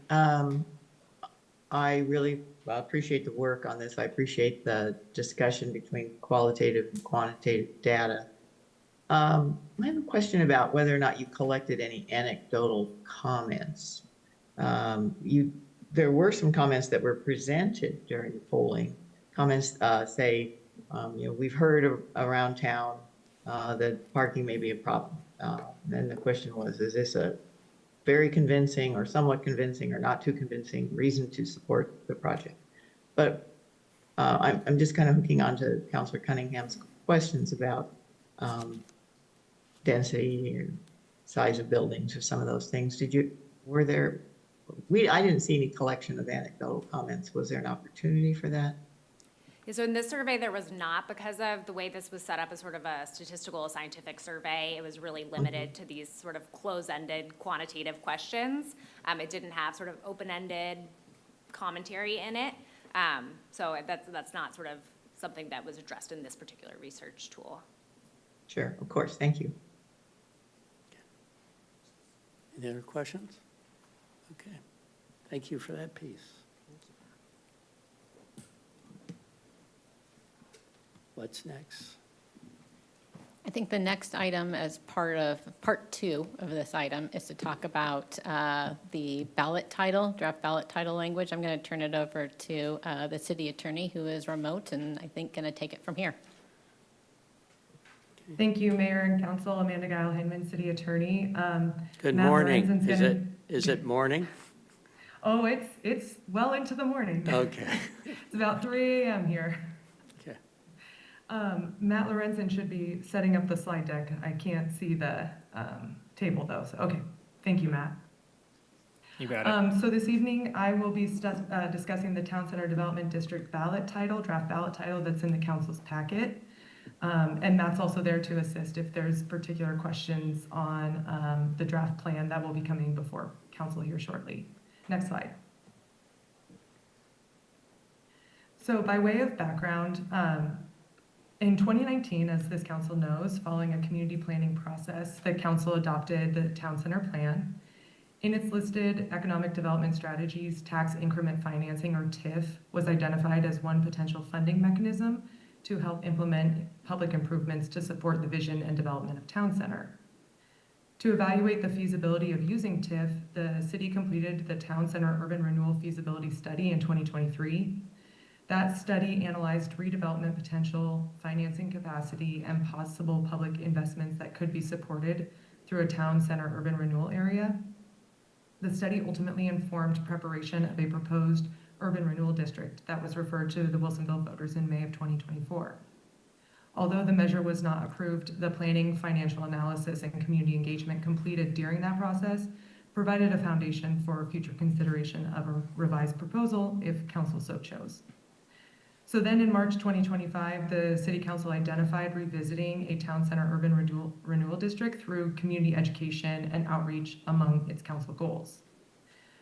I really appreciate the work on this. I appreciate the discussion between qualitative and quantitative data. I have a question about whether or not you collected any anecdotal comments. There were some comments that were presented during the polling. Comments say, we've heard around town that parking may be a problem. Then the question was, is this a very convincing or somewhat convincing or not too convincing reason to support the project? But I'm just kind of hooking on to Councilor Cunningham's questions about density or size of buildings or some of those things. I didn't see any collection of anecdotal comments. Was there an opportunity for that? Yeah, so in this survey, there was not, because of the way this was set up as sort of a statistical scientific survey. It was really limited to these sort of close-ended quantitative questions. It didn't have sort of open-ended commentary in it. So that's not sort of something that was addressed in this particular research tool. Sure, of course. Thank you. Any other questions? Okay. Thank you for that piece. What's next? I think the next item as part 2 of this item is to talk about the ballot title, draft ballot title language. I'm going to turn it over to the city attorney, who is remote, and I think going to take it from here. Thank you, Mayor and Council. Amanda Geil-Hinman, City Attorney. Good Matt morning. Lorenzen's Is it morning? Oh, it's well into the morning. Okay. It's about 3 a.m. here. Okay. Matt Lorenzen should be setting up the slide deck. I can't see the table though, so, okay. Thank you, Matt. You got it. So this evening, I will be discussing the Town Center Development District ballot title, draft ballot title that's in the council's packet. And Matt's also there to assist if there's particular questions on the draft plan that will be coming before council here shortly. Next slide. So by way of background, in 2019, as this council knows, following a community planning process, the council adopted the Town Center Plan. In its listed economic development strategies, tax increment financing, or TIF, was identified as one potential funding mechanism to help implement public improvements to support the vision and development of Town Center. To evaluate the feasibility of using TIF, the city completed the Town Center Urban Renewal Feasibility Study in 2023. That study analyzed redevelopment potential, financing capacity, and possible public investments that could be supported through a Town Center urban renewal area. The study ultimately informed preparation of a proposed urban renewal district that was referred to the Wilsonville voters in May of 2024. Although the measure was not approved, the planning, financial analysis, and community engagement completed during that process provided a foundation for future consideration of a revised proposal if council so chose. So then in March 2025, the City Council identified revisiting a Town Center urban renewal district through community education and outreach among its council goals.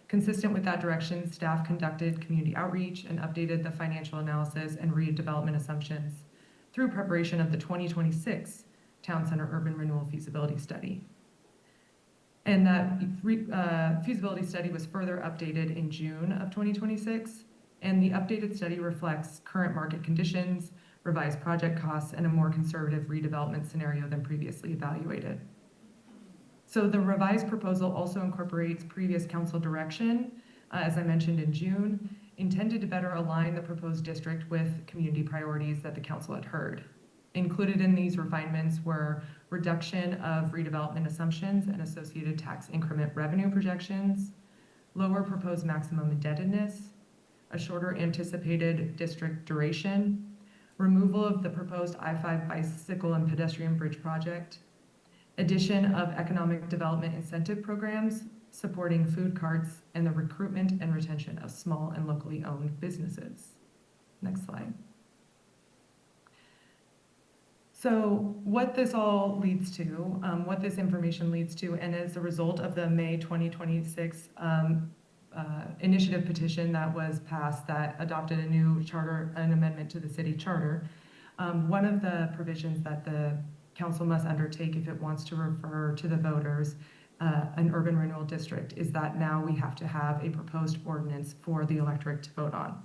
Consistent with that direction, staff conducted community outreach and updated the financial analysis and redevelopment assumptions through preparation of the 2026 Town Center Urban Renewal Feasibility Study. And that feasibility study was further updated in June of 2026, and the updated study reflects current market conditions, revised project costs, and a more conservative redevelopment scenario than previously evaluated. So the revised proposal also incorporates previous council direction, as I mentioned in June, intended to better align the proposed district with community priorities that the council had heard. Included in these refinements were reduction of redevelopment assumptions and associated tax increment revenue projections, lower proposed maximum indebtedness, a shorter anticipated district duration, removal of the proposed I-5 bicycle and pedestrian bridge project, addition of economic development incentive programs supporting food carts, and the recruitment and retention of small and locally owned businesses. Next slide. So what this all leads to, what this information leads to, and as a result of the May 2026 initiative petition that was passed that adopted a new charter, an amendment to the city charter, one of the provisions that the council must undertake if it wants to refer to the voters an urban renewal district is that now we have to have a proposed ordinance for the electorate to vote on.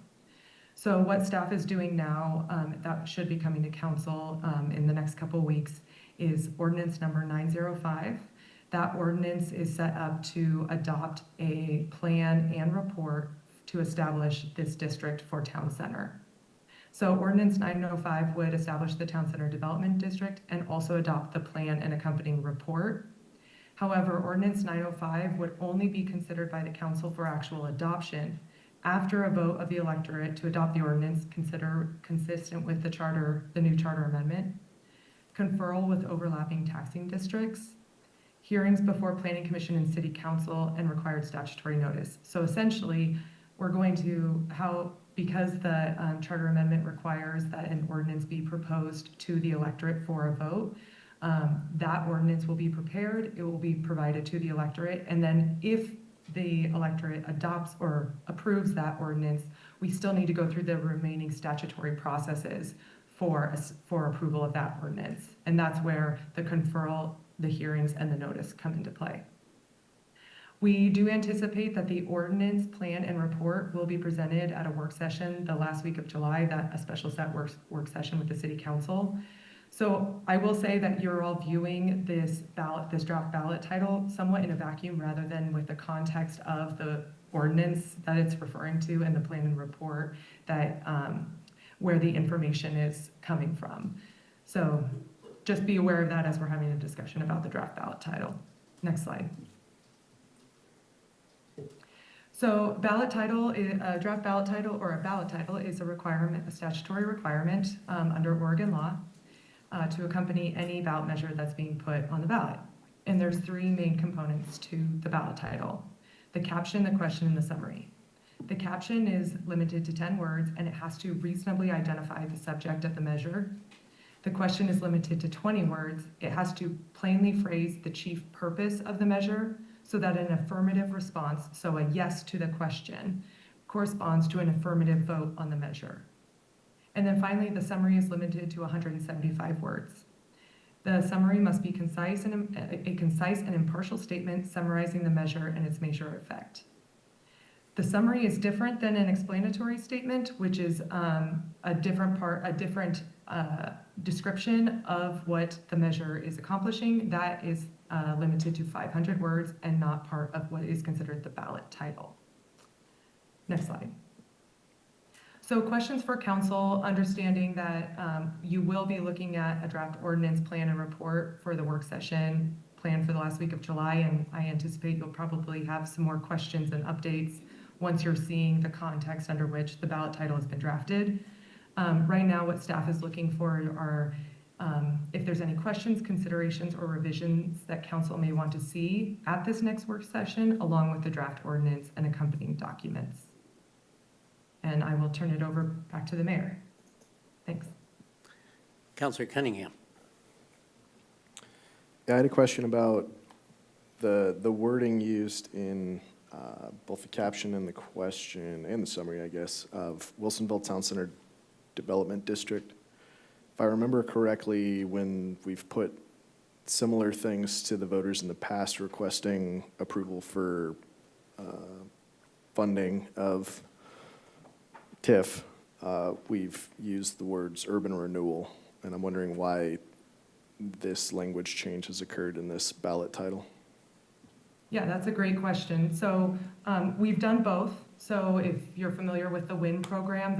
So what staff is doing now, that should be coming to council in the next couple of weeks, is ordinance number 905. That ordinance is set up to adopt a plan and report to establish this district for Town Center. So ordinance 905 would establish the Town Center Development District and also adopt the plan and accompanying report. However, ordinance 905 would only be considered by the council for actual adoption after a vote of the electorate to adopt the ordinance consistent with the charter, the new charter amendment, conferral with overlapping taxing districts, hearings before Planning Commission and City Council, and required statutory notice. So essentially, we're going to, because the charter amendment requires that an ordinance be proposed to the electorate for a vote, that ordinance will be prepared, it will be provided to the electorate, and then if the electorate adopts or approves that ordinance, we still need to go through the remaining statutory processes for approval of that ordinance. And that's where the conferral, the hearings, and the notice come into play. We do anticipate that the ordinance, plan, and report will be presented at a work session the last week of July, a special set work session with the City Council. So I will say that you're all viewing this draft ballot title somewhat in a vacuum rather than with the context of the ordinance that it's referring to and the plan and report that, where the information is coming from. So just be aware of that as we're having a discussion about the draft ballot title. Next slide. So ballot title, a draft ballot title or a ballot title is a requirement, a statutory requirement under Oregon law to accompany any ballot measure that's being put on the ballot. And there's three main components to the ballot title: the caption, the question, and the summary. The caption is limited to 10 words, and it has to reasonably identify the subject of the measure. The question is limited to 20 words. It has to plainly phrase the chief purpose of the measure so that an affirmative response, so a yes to the question, corresponds to an affirmative vote on the measure. And then finally, the summary is limited to 175 words. The summary must be concise and a concise and impartial statement summarizing the measure and its measure effect. The summary is different than an explanatory statement, which is a different description of what the measure is accomplishing. That is limited to 500 words and not part of what is considered the ballot title. Next slide. So questions for council, understanding that you will be looking at a draft ordinance plan and report for the work session planned for the last week of July, and I anticipate you'll probably have some more questions and updates once you're seeing the context under which the ballot title has been drafted. Right now, what staff is looking for are if there's any questions, considerations, or revisions that council may want to see at this next work session, along with the draft ordinance and accompanying documents. And I will turn it over back to the mayor. Thanks. Councilor Cunningham. Yeah, I had a question about the wording used in both the caption and the question and the summary, I guess, of Wilsonville Town Center Development District. If I remember correctly, when we've put similar things to the voters in the past requesting approval for funding of TIF, we've used the words urban renewal, and I'm wondering why this language change has occurred in this ballot title. Yeah, that's a great question. So we've done both. So if you're familiar with the WIN program,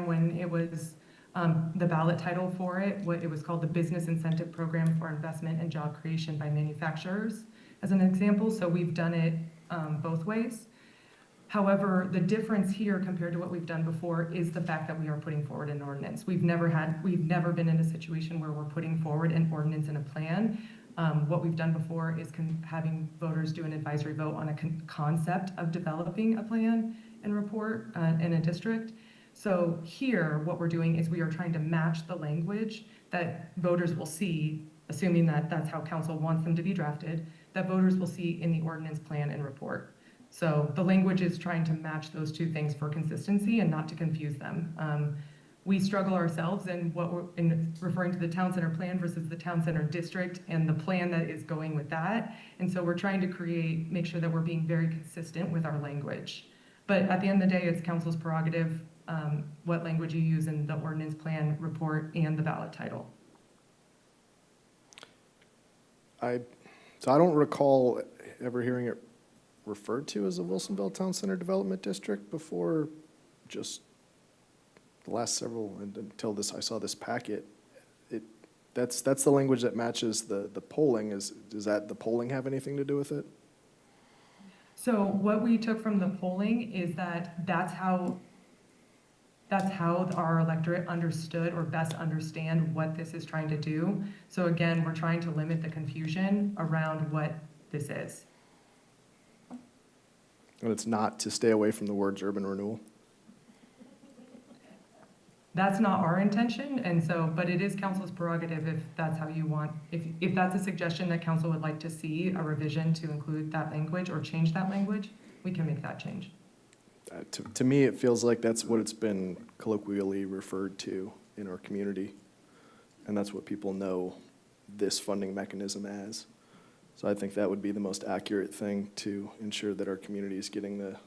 when it was the ballot title for it, what it was called the Business Incentive Program for Investment and Job Creation by Manufacturers, as an example. So we've done it both ways. However, the difference here compared to what we've done before is the fact that we are putting forward an ordinance. We've never been in a situation where we're putting forward an ordinance and a plan. What we've done before is having voters do an advisory vote on a concept of developing a plan and report in a district. So here, what we're doing is we are trying to match the language that voters will see, assuming that that's how council wants them to be drafted, that voters will see in the ordinance, plan, and report. So the language is trying to match those two things for consistency and not to confuse them. We struggle ourselves in referring to the town center plan versus the town center district and the plan that is going with that. And so we're trying to make sure that we're being very consistent with our language. But at the end of the day, it's council's prerogative what language you use in the ordinance, plan, report, and the ballot title. So I don't recall ever hearing it referred to as a Wilsonville Town Center Development District before, just the last several, and until I saw this packet. That's the language that matches the polling. Does that the polling have anything to do with it? So what we took from the polling is that's how our electorate understood or best understand what this is trying to do. So again, we're trying to limit the confusion around what this is. And it's not to stay away from the words urban renewal? That's not our intention, and so, but it is council's prerogative if that's how you want, if that's a suggestion that council would like to see a revision to include that language or change that language, we can make that change. To me, it feels like that's what it's been colloquially referred to in our community, and that's what people know this funding mechanism as. So I think that would be the most accurate thing to ensure that our community is getting the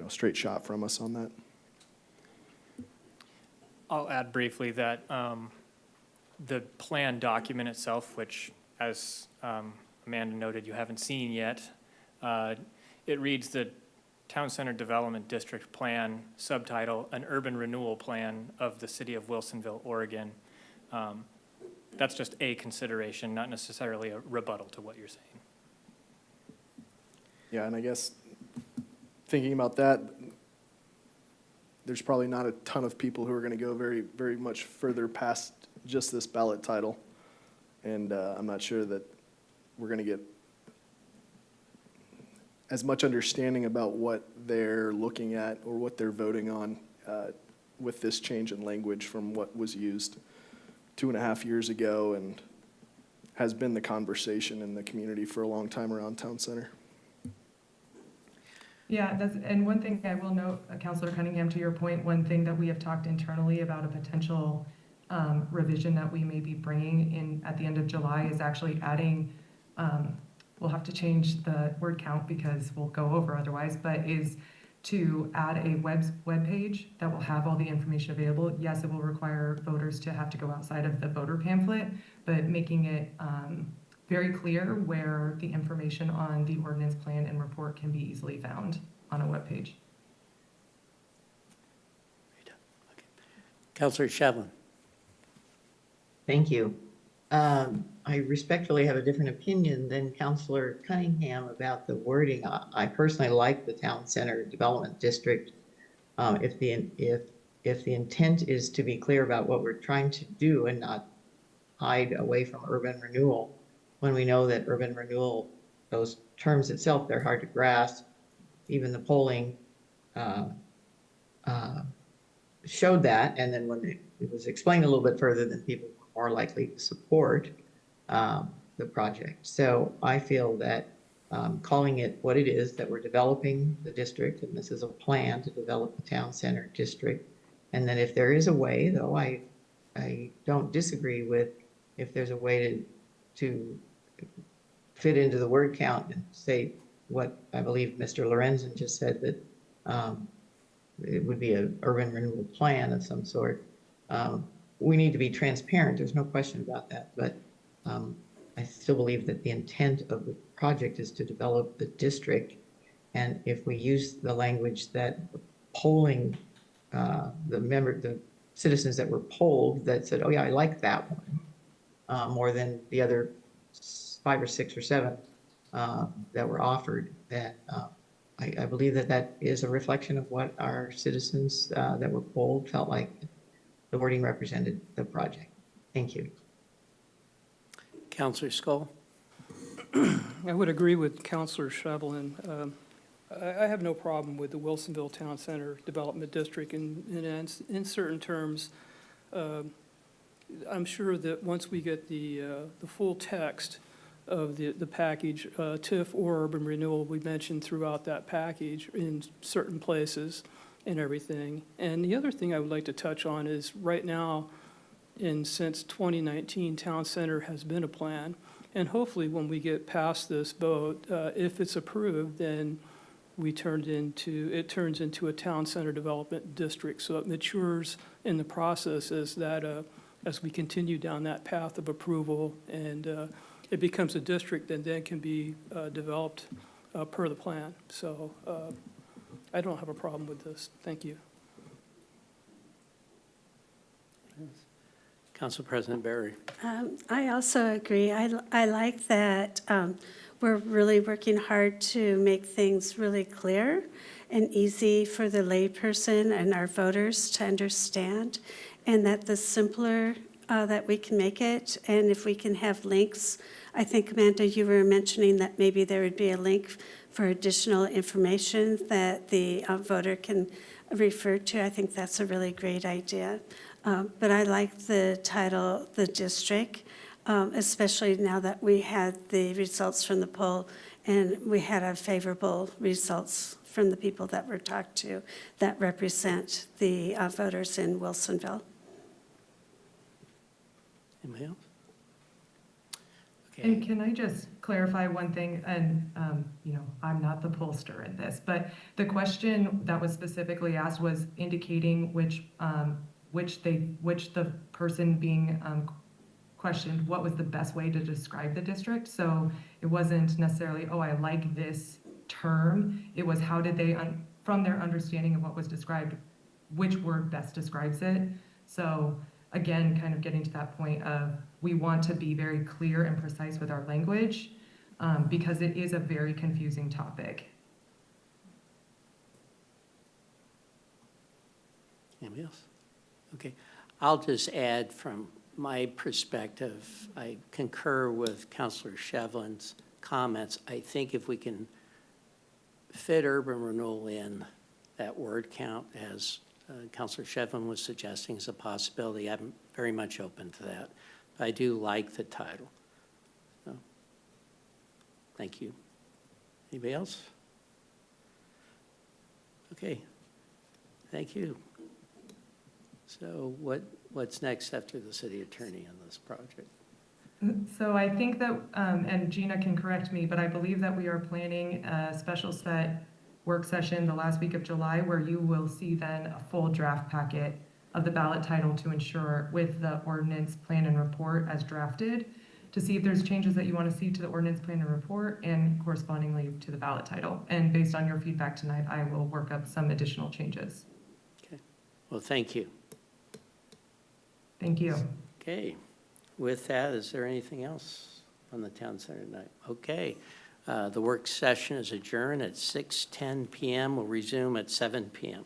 straight shot from us on that. I'll add briefly that the plan document itself, which, as Amanda noted, you haven't seen yet, it reads the Town Center Development District Plan, subtitle, An Urban Renewal Plan of the City of Wilsonville, Oregon. That's just a consideration, not necessarily a rebuttal to what you're saying. Yeah, and I guess thinking about that, there's probably not a ton of people who are going to go very, very much further past just this ballot title. And I'm not sure that we're going to get as much understanding about what they're looking at or what they're voting on with this change in language from what was used 2.5 years ago and has been the conversation in the community for a long time around Town Center. Yeah, and one thing I will note, Councilor Cunningham, to your point, one thing that we have talked internally about a potential revision that we may be bringing in at the end of July is actually adding, we'll have to change the word count because we'll go over otherwise, but is to add a web page that will have all the information available. Yes, it will require voters to have to go outside of the voter pamphlet, but making it very clear where the information on the ordinance plan and report can be easily found on a web page. Councilor Shevlin. Thank you. I respectfully have a different opinion than Councilor Cunningham about the wording. I personally like the Town Center Development District. If the intent is to be clear about what we're trying to do and not hide away from urban renewal, when we know that urban renewal, those terms itself, they're hard to grasp. Even the polling showed that, and then when it was explained a little bit further, then people were more likely to support the project. So I feel that calling it what it is, that we're developing the district, and this is a plan to develop the Town Center District, and then if there is a way, though I don't disagree with if there's a way to fit into the word count and say what I believe Mr. Lorenzen just said, that it would be an urban renewal plan of some sort. We need to be transparent, there's no question about that, but I still believe that the intent of the project is to develop the district, and if we use the language that the polling, the citizens that were polled that said, oh yeah, I like that one, more than the other 5 or 6 or 7 that were offered, then I believe that is a reflection of what our citizens that were polled felt like the wording represented the project. Thank you. Councilor Skoll. I would agree with Councilor Shevlin. I have no problem with the Wilsonville Town Center Development District in certain terms. I'm sure that once we get the full text of the package, TIF or urban renewal, we mentioned throughout that package in certain places and everything. And the other thing I would like to touch on is right now, since 2019, Town Center has been a plan. And hopefully when we get past this vote, if it's approved, then it turns into a Town Center Development District. So it matures in the process as we continue down that path of approval, and it becomes a district that then can be developed per the plan. So I don't have a problem with this. Thank you. Council President Barry. I also agree. I like that we're really working hard to make things really clear and easy for the layperson and our voters to understand, and that the simpler that we can make it, and if we can have links. I think, Amanda, you were mentioning that maybe there would be a link for additional information that the voter can refer to. I think that's a really great idea. But I like the title, the district, especially now that we had the results from the poll and we had a favorable results from the people that were talked to that represent the voters in Wilsonville. Anybody else? And can I just clarify one thing? And, I'm not the pollster in this, but the question that was specifically asked was indicating which which the person being questioned what was the best way to describe the district. So it wasn't necessarily, oh, I like this term. It was how did they, from their understanding of what was described, which word best describes it. So again, kind of getting to that point of we want to be very clear and precise with our language because it is a very confusing topic. Anybody else? Okay, I'll just add from my perspective, I concur with Councilor Shevlin's comments. I think if we can fit urban renewal in that word count, as Councilor Shevlin was suggesting is a possibility, I'm very much open to that. I do like the title. So, thank you. Anybody else? Okay, thank you. So what's next after the city attorney on this project? So I think that, and Gina can correct me, but I believe that we are planning a special set work session the last week of July where you will see then a full draft packet of the ballot title to ensure with the ordinance plan and report as drafted to see if there's changes that you want to see to the ordinance plan and report and correspondingly to the ballot title. And based on your feedback tonight, I will work up some additional changes. Okay, well, thank you. Thank you. Okay, with that, is there anything else on the town center tonight? Okay, the work session is adjourned at 6:10 PM. We'll resume at 7 PM.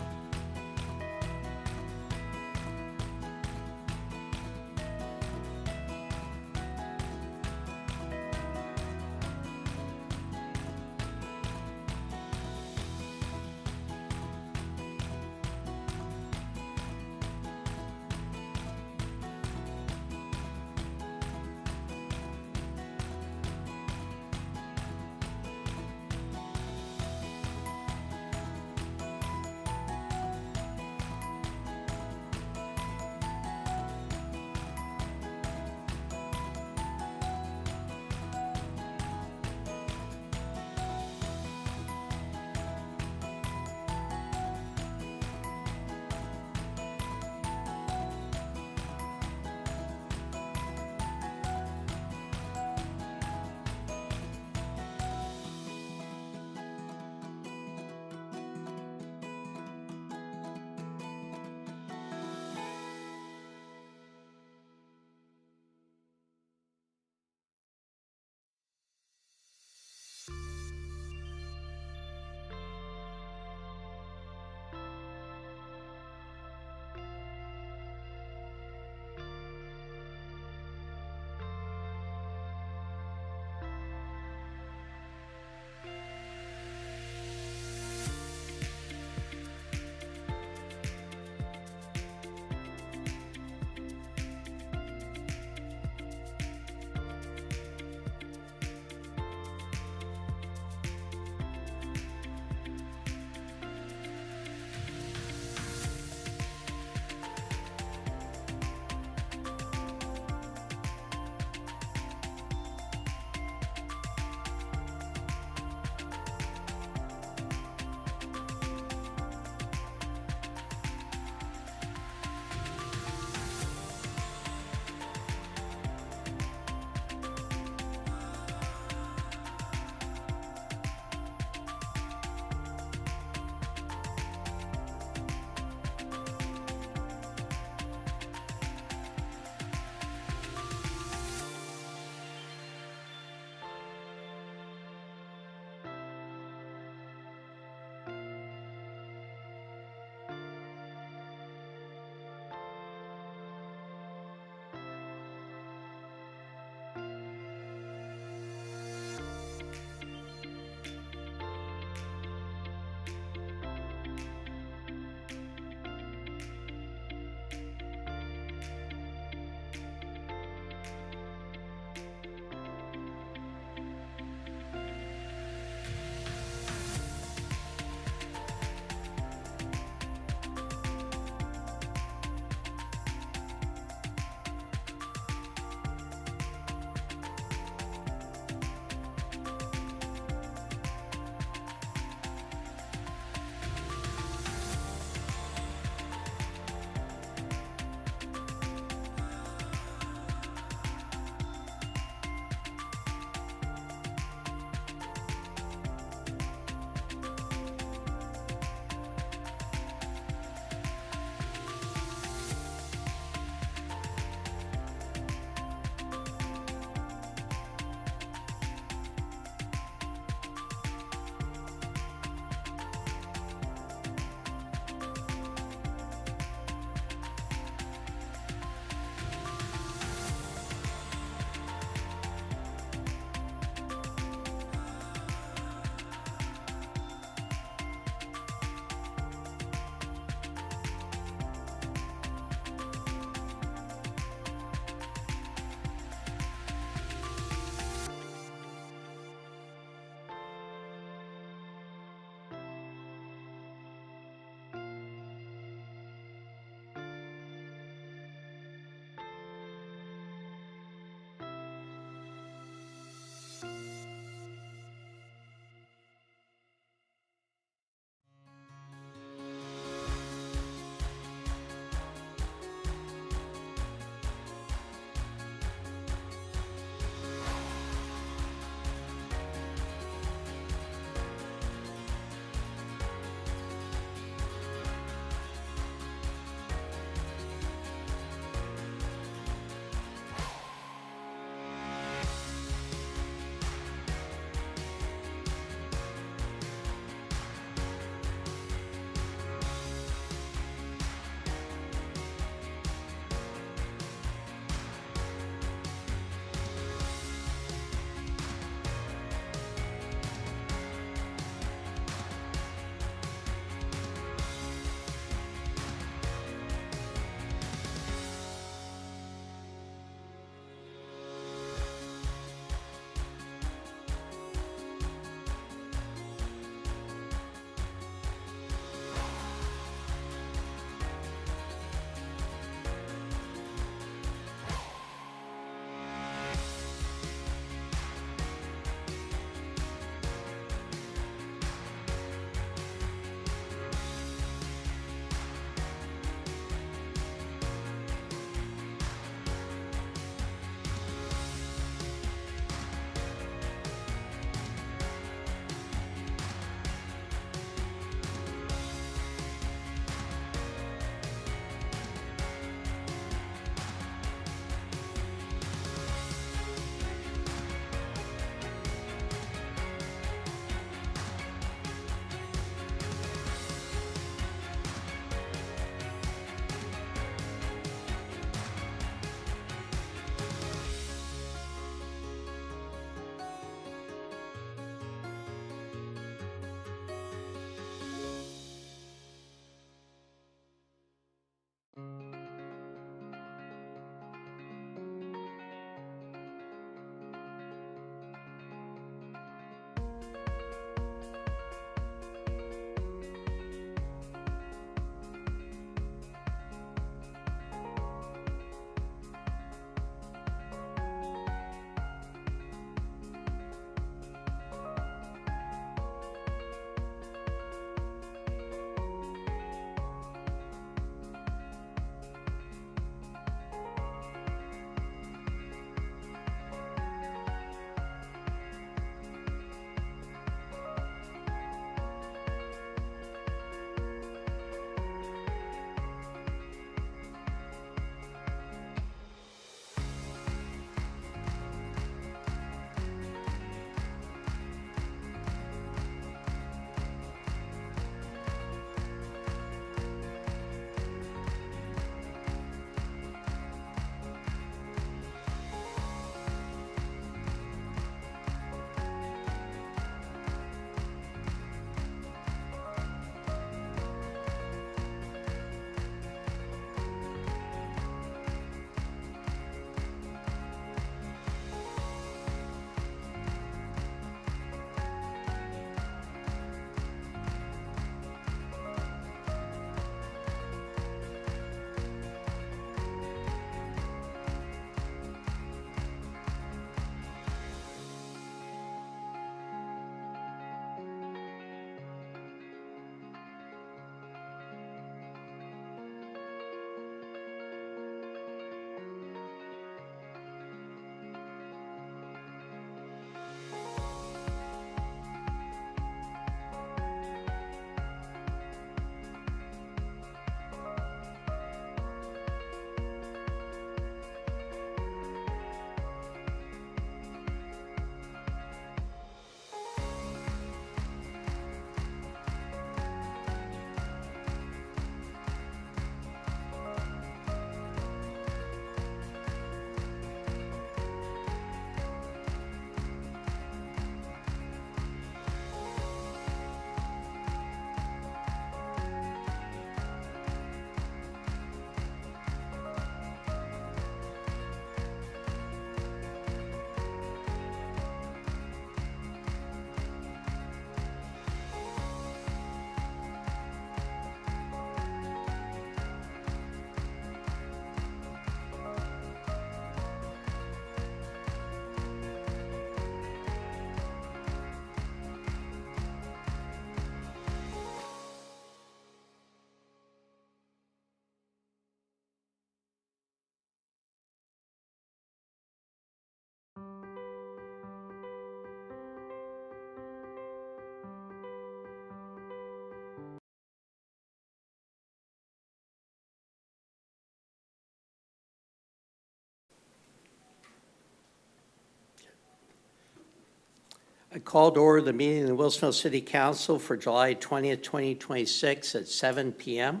I called to order the meeting of the Wilsonville City Council for July 20th, 2026 at 7 p.m.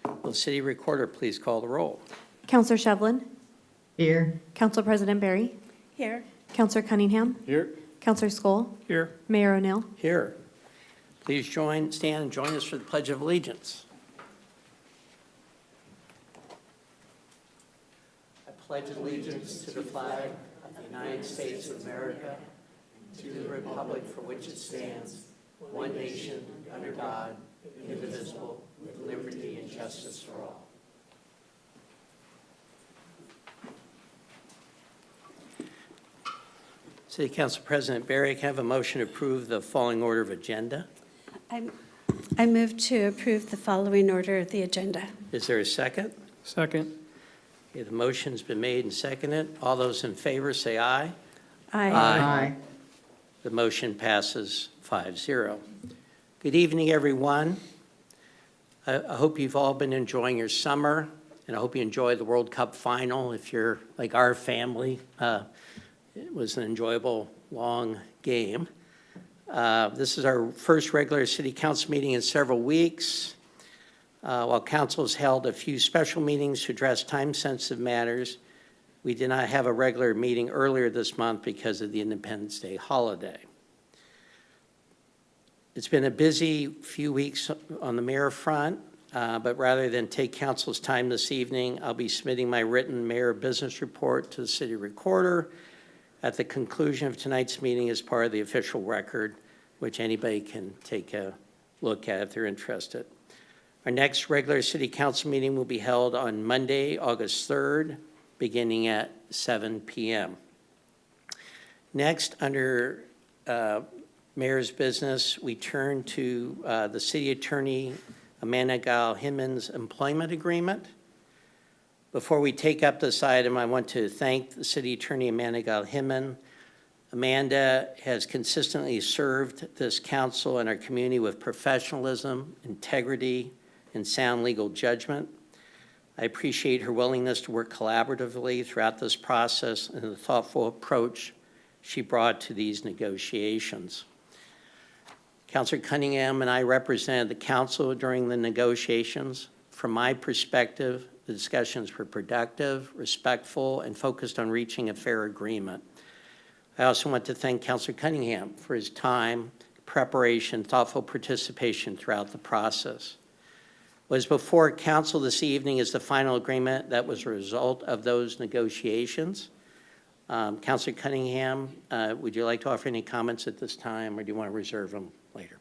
Will the city recorder please call the roll? Counselor Shevlin, Here. Council President Barry, Here. Counselor Cunningham, Here. Counselor Skoll, Here. Mayor O'Neill. Here. Please stand and join us for the Pledge of Allegiance. I pledge allegiance to the flag of the United States of America, to the republic for which it stands, one nation, under God, indivisible, with liberty and justice for all. City Council President Barry, can I have a motion to approve the following order of agenda? I move to approve the following order of the agenda. Is there a second? Second. Okay, the motion's been made and seconded. All those in favor say aye. Aye. Aye. The motion passes 5-0. Good evening, everyone. I hope you've all been enjoying your summer, and I hope you enjoy the World Cup final. If you're like our family, it was an enjoyable, long game. This is our first regular city council meeting in several weeks. While council has held a few special meetings to address time-sensitive matters, we did not have a regular meeting earlier this month because of the Independence Day holiday. It's been a busy few weeks on the mayor front, but rather than take council's time this evening, I'll be submitting my written mayor business report to the city recorder at the conclusion of tonight's meeting as part of the official record, which anybody can take a look at if they're interested. Our next regular city council meeting will be held on Monday, August 3rd, beginning at 7 p.m. Next, under mayor's business, we turn to the city attorney, Amanda Gile-Himmons' employment agreement. Before we take up this item, I want to thank the city attorney, Amanda Gile-Himmons. Amanda has consistently served this council and our community with professionalism, integrity, and sound legal judgment. I appreciate her willingness to work collaboratively throughout this process and the thoughtful approach she brought to these negotiations. Councilor Cunningham and I represented the council during the negotiations. From my perspective, the discussions were productive, respectful, and focused on reaching a fair agreement. I also want to thank Councilor Cunningham for his time, preparation, thoughtful participation throughout the process. What is before council this evening is the final agreement that was a result of those negotiations. Councilor Cunningham, would you like to offer any comments at this time, or do you want to reserve them later?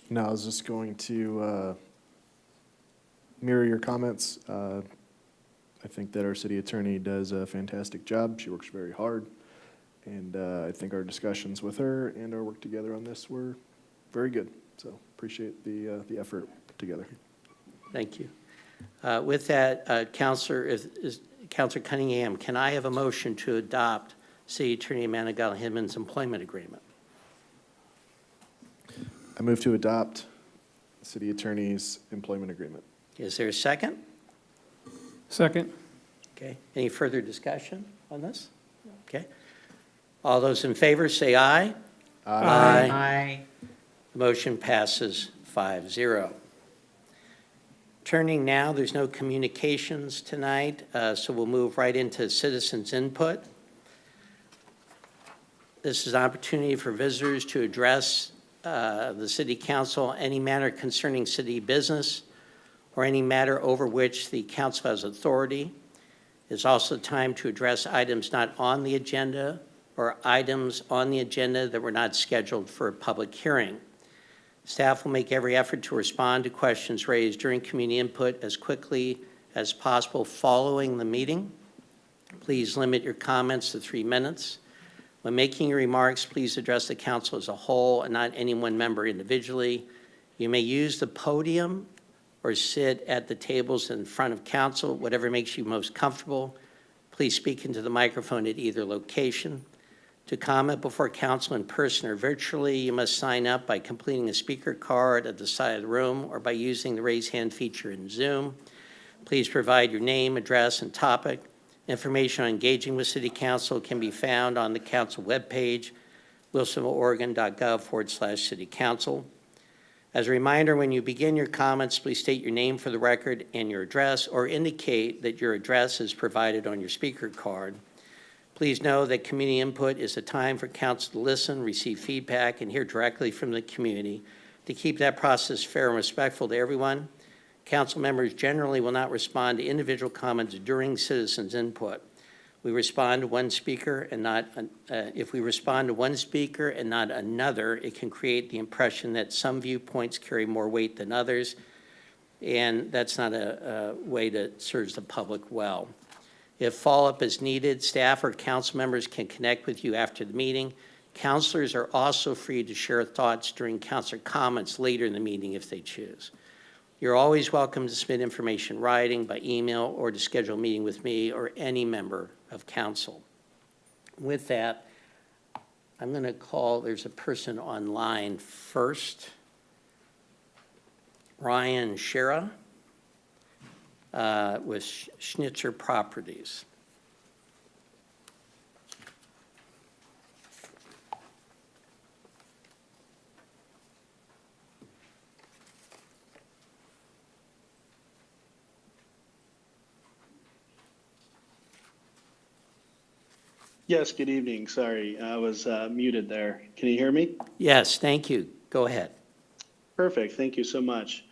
No, I was just going to mirror your comments. I think that our city attorney does a fantastic job. She works very hard. And I think our discussions with her and our work together on this were very good. So appreciate the effort together. Thank you. With that, Councilor Cunningham, can I have a motion to adopt City Attorney Amanda Gile-Himmons' employment agreement? I move to adopt the city attorney's employment agreement. Is there a second? Second. Okay. Any further discussion on this? Okay. All those in favor say aye. Aye. The motion passes 5-0. Turning now, there's no communications tonight, so we'll move right into citizens' input. This is an opportunity for visitors to address the city council any matter concerning city business or any matter over which the council has authority. It's also time to address items not on the agenda or items on the agenda that were not scheduled for a public hearing. Staff will make every effort to respond to questions raised during community input as quickly as possible following the meeting. Please limit your comments to 3 minutes. When making your remarks, please address the council as a whole and not any one member individually. You may use the podium or sit at the tables in front of council, whatever makes you most comfortable. Please speak into the microphone at either location. To comment before council in person or virtually, you must sign up by completing a speaker card at the side of the room or by using the raise hand feature in Zoom. Please provide your name, address, and topic. Information on engaging with City Council can be found on the council webpage. wilsonvilleoregon.gov/citycouncil. As a reminder, when you begin your comments, please state your name for the record and your address, or indicate that your address is provided on your speaker card. Please know that community input is a time for council to listen, receive feedback, and hear directly from the community. To keep that process fair and respectful to everyone, council members generally will not respond to individual comments during citizens' input. We respond to one speaker and not, if we respond to one speaker and not another, it can create the impression that some viewpoints carry more weight than others, and that's not a way that serves the public well. If follow-up is needed, staff or council members can connect with you after the meeting. Councilors are also free to share thoughts during councilor comments later in the meeting if they choose. You're always welcome to submit information in writing, by email, or to schedule a meeting with me or any member of council. With that, I'm going to call, there's a person online first. Ryan Shera with Schnitzer Properties. Yes, good evening. Sorry, I was muted there. Can you hear me? Yes, thank you. Go ahead. Perfect. Thank you so much.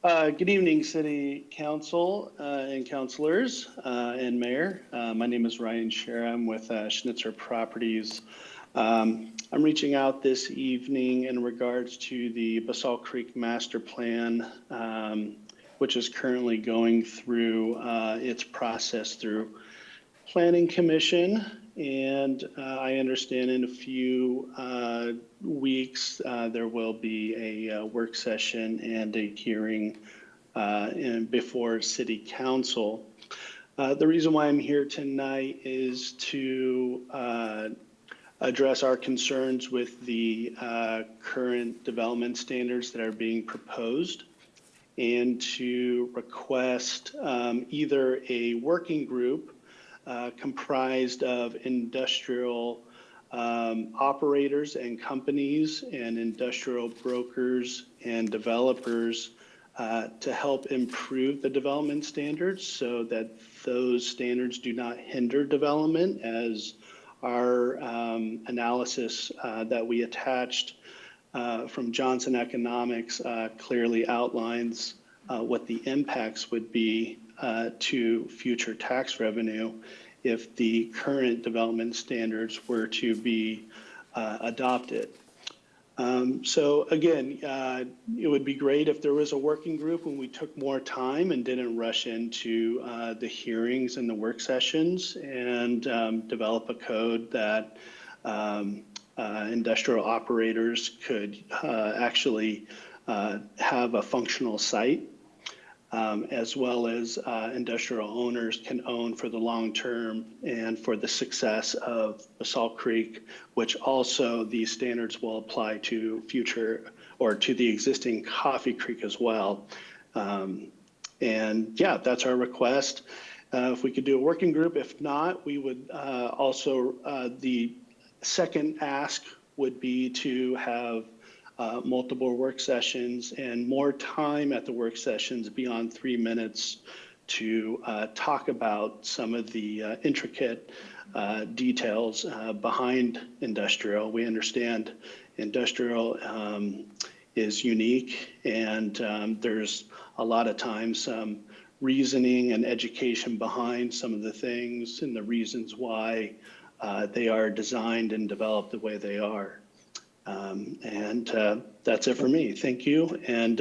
Good evening, City Council and councilors and Mayor. My name is Ryan Scher. I'm with Schnitzer Properties. I'm reaching out this evening in regards to the Basalt Creek Master Plan, which is currently going through its process through Planning Commission. And I understand in a few weeks there will be a work session and a hearing before City Council. The reason why I'm here tonight is to address our concerns with the current development standards that are being proposed, and to request either a working group comprised of industrial operators and companies and industrial brokers and developers to help improve the development standards so that those standards do not hinder development, as our analysis that we attached from Johnson Economics clearly outlines what the impacts would be to future tax revenue if the current development standards were to be adopted. So again, it would be great if there was a working group and we took more time and didn't rush into the hearings and the work sessions, and develop a code that industrial operators could actually have a functional site, as well as industrial owners can own for the long term and for the success of Basalt Creek, which also these standards will apply to future or to the existing Coffee Creek as well. And yeah, that's our request. If we could do a working group, if not, we would also, the second ask would be to have multiple work sessions and more time at the work sessions beyond 3 minutes to talk about some of the intricate details behind industrial. We understand industrial is unique, and there's a lot of times some reasoning and education behind some of the things and the reasons why they are designed and developed the way they are. And that's it for me. Thank you, and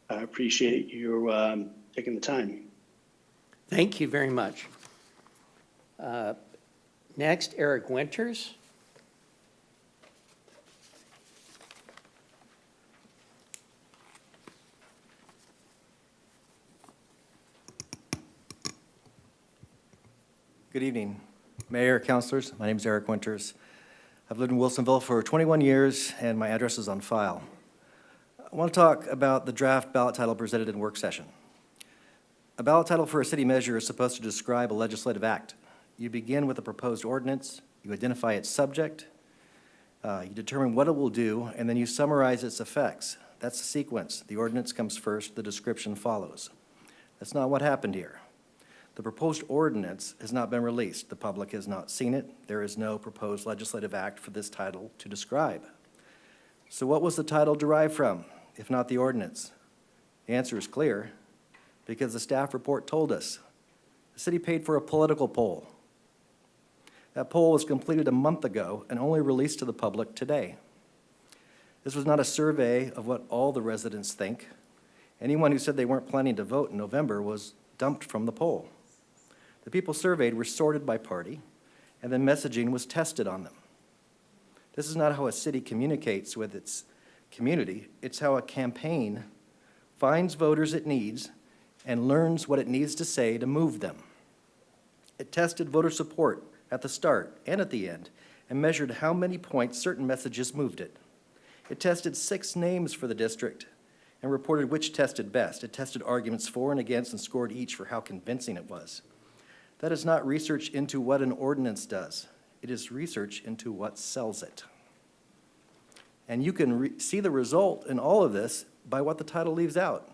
I appreciate you taking the time. Thank you very much. Next, Eric Winters. Good evening, Mayor, councilors. My name is Eric Winters. I've lived in Wilsonville for 21 years, and my address is on file. I want to talk about the draft ballot title presented in work session. A ballot title for a city measure is supposed to describe a legislative act. You begin with a proposed ordinance, you identify its subject, You determine what it will do, and then you summarize its effects. That's the sequence. The ordinance comes first, the description follows. That's not what happened here. The proposed ordinance has not been released. The public has not seen it. There is no proposed legislative act for this title to describe. So what was the title derived from, if not the ordinance? The answer is clear, because the staff report told us. The city paid for a political poll. That poll was completed a month ago and only released to the public today. This was not a survey of what all the residents think. Anyone who said they weren't planning to vote in November was dumped from the poll. The people surveyed were sorted by party, and then messaging was tested on them. This is not how a city communicates with its community. It's how a campaign finds voters it needs and learns what it needs to say to move them. It tested voter support at the start and at the end and measured how many points certain messages moved it. It tested 6 names for the district and reported which tested best. It tested arguments for and against and scored each for how convincing it was. That is not research into what an ordinance does. It is research into what sells it. And you can see the result in all of this by what the title leaves out.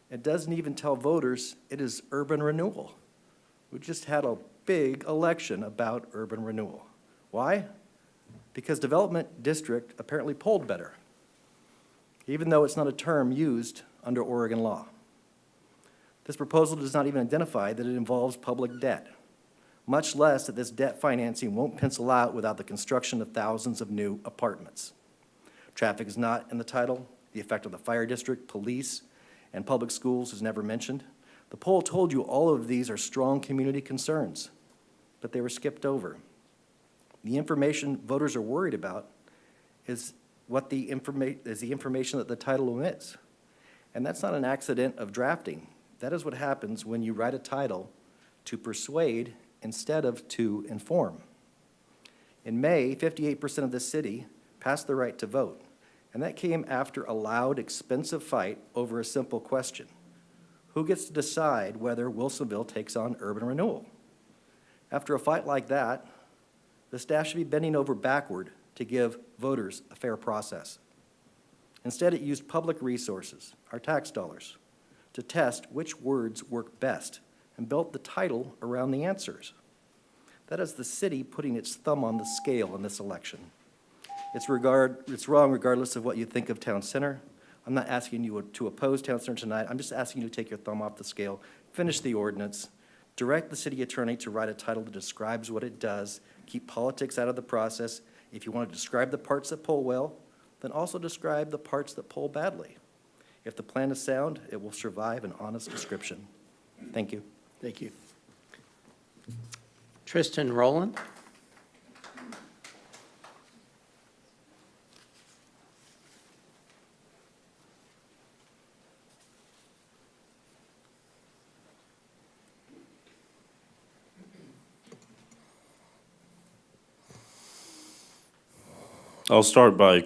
It doesn't even tell voters it is urban renewal. We just had a big election about urban renewal. Why? Because development district apparently polled better, even though it's not a term used under Oregon law. This proposal does not even identify that it involves public debt, much less that this debt financing won't pencil out without the construction of thousands of new apartments. Traffic is not in the title. The effect of the fire district, police, and public schools is never mentioned. The poll told you all of these are strong community concerns, but they were skipped over. The information voters are worried about is the information that the title omits. And that's not an accident of drafting. That is what happens when you write a title to persuade instead of to inform. In May, 58% of the city passed the right to vote, and that came after a loud, expensive fight over a simple question. Who gets to decide whether Wilsonville takes on urban renewal? After a fight like that, the staff should be bending over backward to give voters a fair process. Instead, it used public resources, our tax dollars, to test which words work best and built the title around the answers. That is the city putting its thumb on the scale in this election. It's wrong regardless of what you think of Town Center. I'm not asking you to oppose Town Center tonight. I'm just asking you to take your thumb off the scale, finish the ordinance, direct the city attorney to write a title that describes what it does, keep politics out of the process. If you want to describe the parts that poll well, then also describe the parts that poll badly. If the plan is sound, it will survive an honest description. Thank you. Thank you. Tristan Rowland. I'll start by,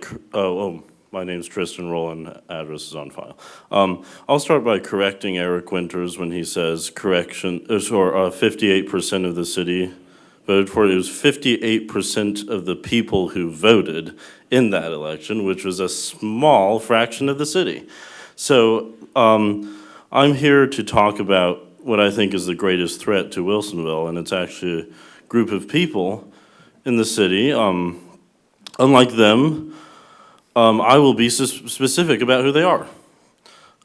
my name's Tristan Rowland, address is on file. I'll start by correcting Eric Winters when he says 58% of the city voted for it. It was 58% of the people who voted in that election, which was a small fraction of the city. So I'm here to talk about what I think is the greatest threat to Wilsonville, and it's actually a group of people in the city. Unlike them, I will be specific about who they are.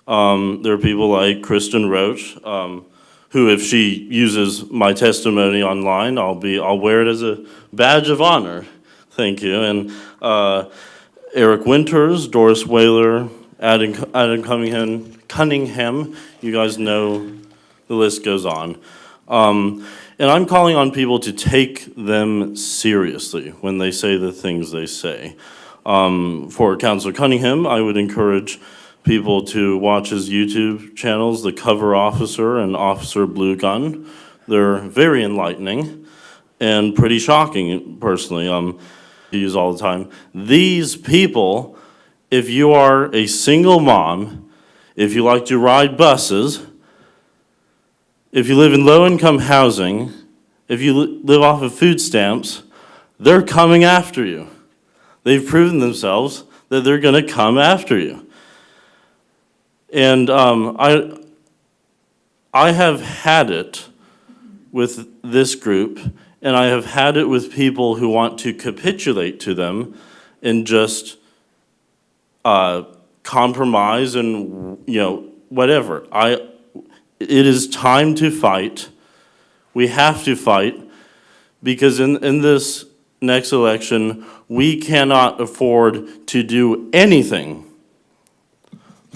There are people like Kristen Roach, who, if she uses my testimony online, I'll wear it as a badge of honor. Thank you. And Eric Winters, Doris Whaler, Adam Cunningham. You guys know the list goes on. And I'm calling on people to take them seriously when they say the things they say. For Councilor Cunningham, I would encourage people to watch his YouTube channels, The Cover Officer and Officer Blue Gun. They're very enlightening and pretty shocking, personally. I use all the time. These people, if you are a single mom, if you like to ride buses, if you live in low-income housing, if you live off of food stamps, they're coming after you. They've proven themselves that they're going to come after you. And I have had it with this group, and I have had it with people who want to capitulate to them and just compromise and, whatever. It is time to fight. We have to fight, because in this next election, we cannot afford to do anything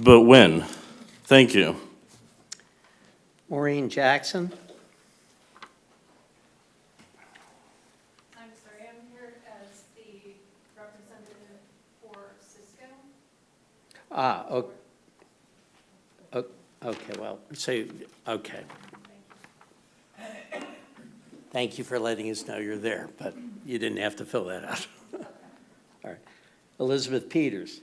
but win. Thank you. Maureen Jackson? I'm sorry, I'm here as the representative for Cisco. Okay, well, so, okay. Thank you for letting us know you're there, but you didn't have to fill that out. All right. Elizabeth Peters?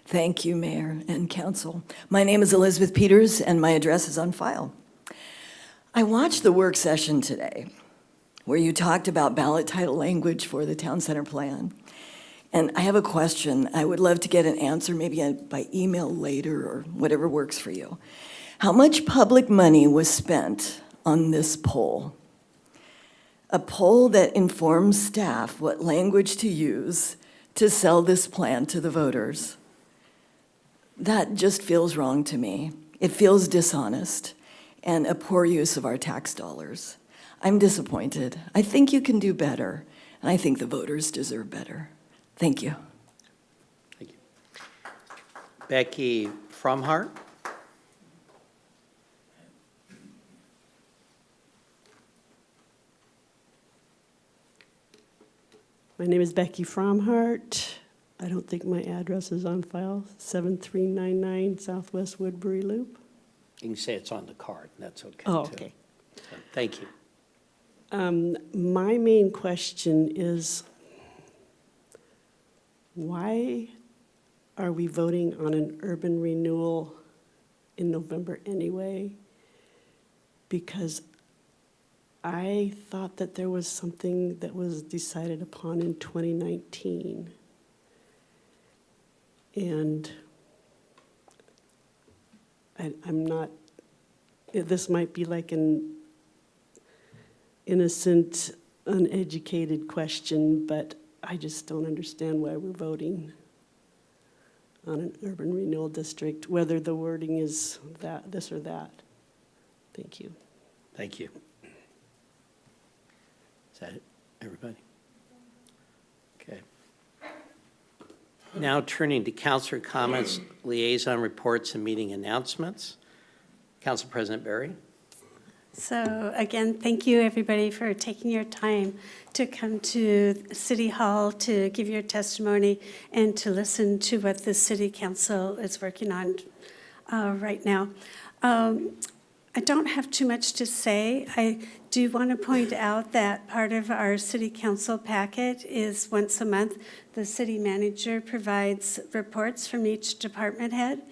Thank you, Mayor and Council. My name is Elizabeth Peters, and my address is on file. I watched the work session today, where you talked about ballot title language for the town center plan. And I have a question. I would love to get an answer, maybe by email later or whatever works for you. How much public money was spent on this poll? A poll that informs staff what language to use to sell this plan to the voters. That just feels wrong to me. It feels dishonest and a poor use of our tax dollars. I'm disappointed. I think you can do better, and I think the voters deserve better. Thank you. Thank you. Becky Fromhart? My name is Becky Fromhart. I don't think my address is on file, 7399 Southwest Woodbury Loop. You can say it's on the card, and that's okay, Oh, too. okay. So, thank you. My main question is, why are we voting on an urban renewal in November anyway? Because I thought that there was something that was decided upon in 2019. And I'm not, this might be like an innocent, uneducated question, but I just don't understand why we're voting on an urban renewal district, whether the wording is that, this or that. Thank you. Thank you. Is that it, everybody? Okay. Now turning to councilor comments, liaison reports, and meeting announcements. Council President Berry. So again, thank you, everybody, for taking your time to come to City Hall to give your testimony and to listen to what the City Council is working on right now. I don't have too much to say. I do want to point out that part of our City Council packet is once a month, the city manager provides reports from each department head,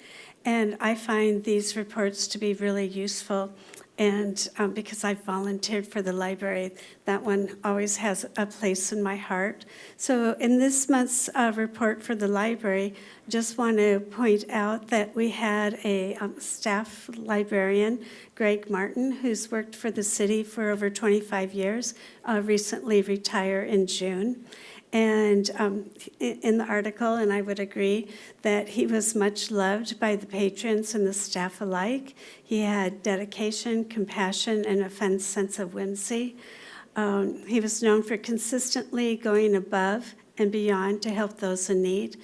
and I find these reports to be really useful. And because I volunteered for the library, that one always has a place in my heart. So in this month's report for the library, just want to point out that we had a staff librarian, Greg Martin, who's worked for the city for over 25 years, recently retired in June. And in the article, and I would agree, that he was much loved by the patrons and the staff alike. He had dedication, compassion, and a fun sense of whimsy. He was known for consistently going above and beyond to help those in need.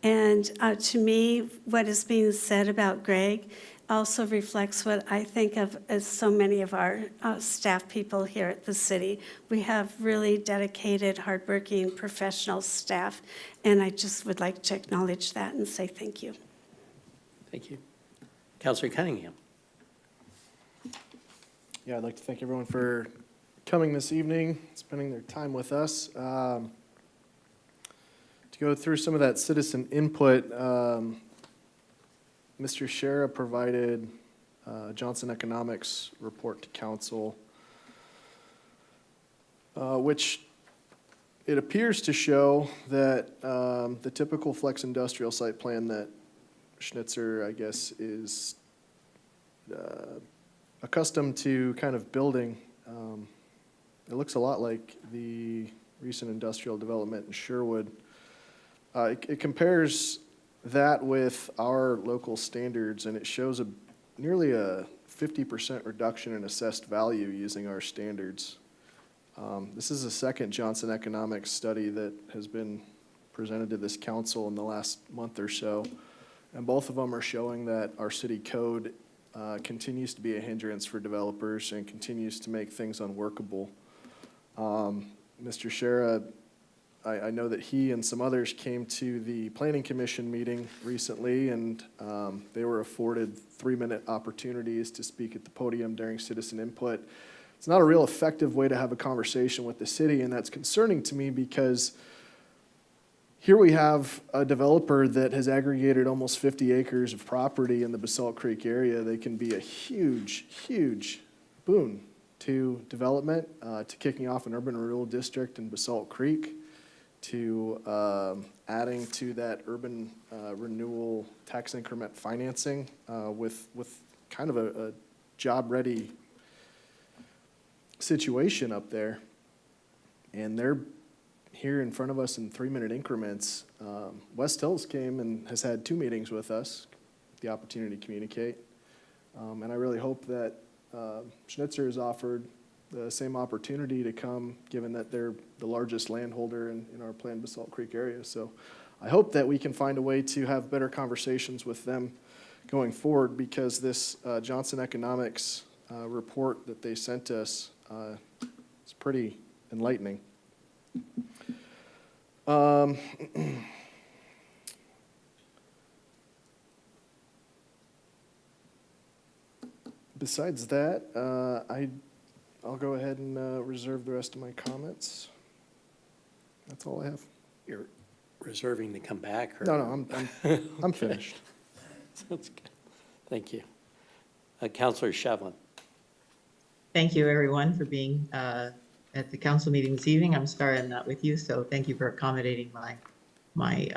And to me, what is being said about Greg also reflects what I think of as so many of our staff people here at the city. We have really dedicated, hardworking, professional staff, and I just would like to acknowledge that and say thank you. Thank you. Councilor Cunningham. Yeah, I'd like to thank everyone for coming this evening, spending their time with us. To go through some of that citizen input, Mr. Shera provided Johnson Economics report to council, which it appears to show that the typical flex industrial site plan that Schnitzer, I guess, is accustomed to kind of building, it looks a lot like the recent industrial development in Sherwood. It compares that with our local standards, and it shows nearly a 50% reduction in assessed value using our standards. This is the second Johnson Economics study that has been presented to this council in the last month or so, and both of them are showing that our city code continues to be a hindrance for developers and continues to make things unworkable. Mr. Shera, I know that he and some others came to the Planning Commission meeting recently, and they were afforded 3-minute opportunities to speak at the podium during citizen input. It's not a real effective way to have a conversation with the city, and that's concerning to me because here we have a developer that has aggregated almost 50 acres of property in the Basalt Creek area. They can be a huge, huge boon to development, to kicking off an urban renewal district in Basalt Creek, to adding to that urban renewal tax increment financing with kind of a job-ready situation up there. And they're here in front of us in 3-minute increments. West Hills came and has had 2 meetings with us, the opportunity to communicate. And I really hope that Schnitzer is offered the same opportunity to come, given that they're the largest landholder in our planned Basalt Creek area. So I hope that we can find a way to have better conversations with them going forward, because this Johnson Economics report that they sent us is pretty enlightening. Besides that, I'll go ahead and reserve the rest of my comments. That's all I have. You're reserving to come back? Or? No, I'm finished. Sounds good. Thank you. Councilor Shevlin. Thank you, everyone, for being at the council meeting this evening. I'm sorry I'm not with you, so thank you for accommodating my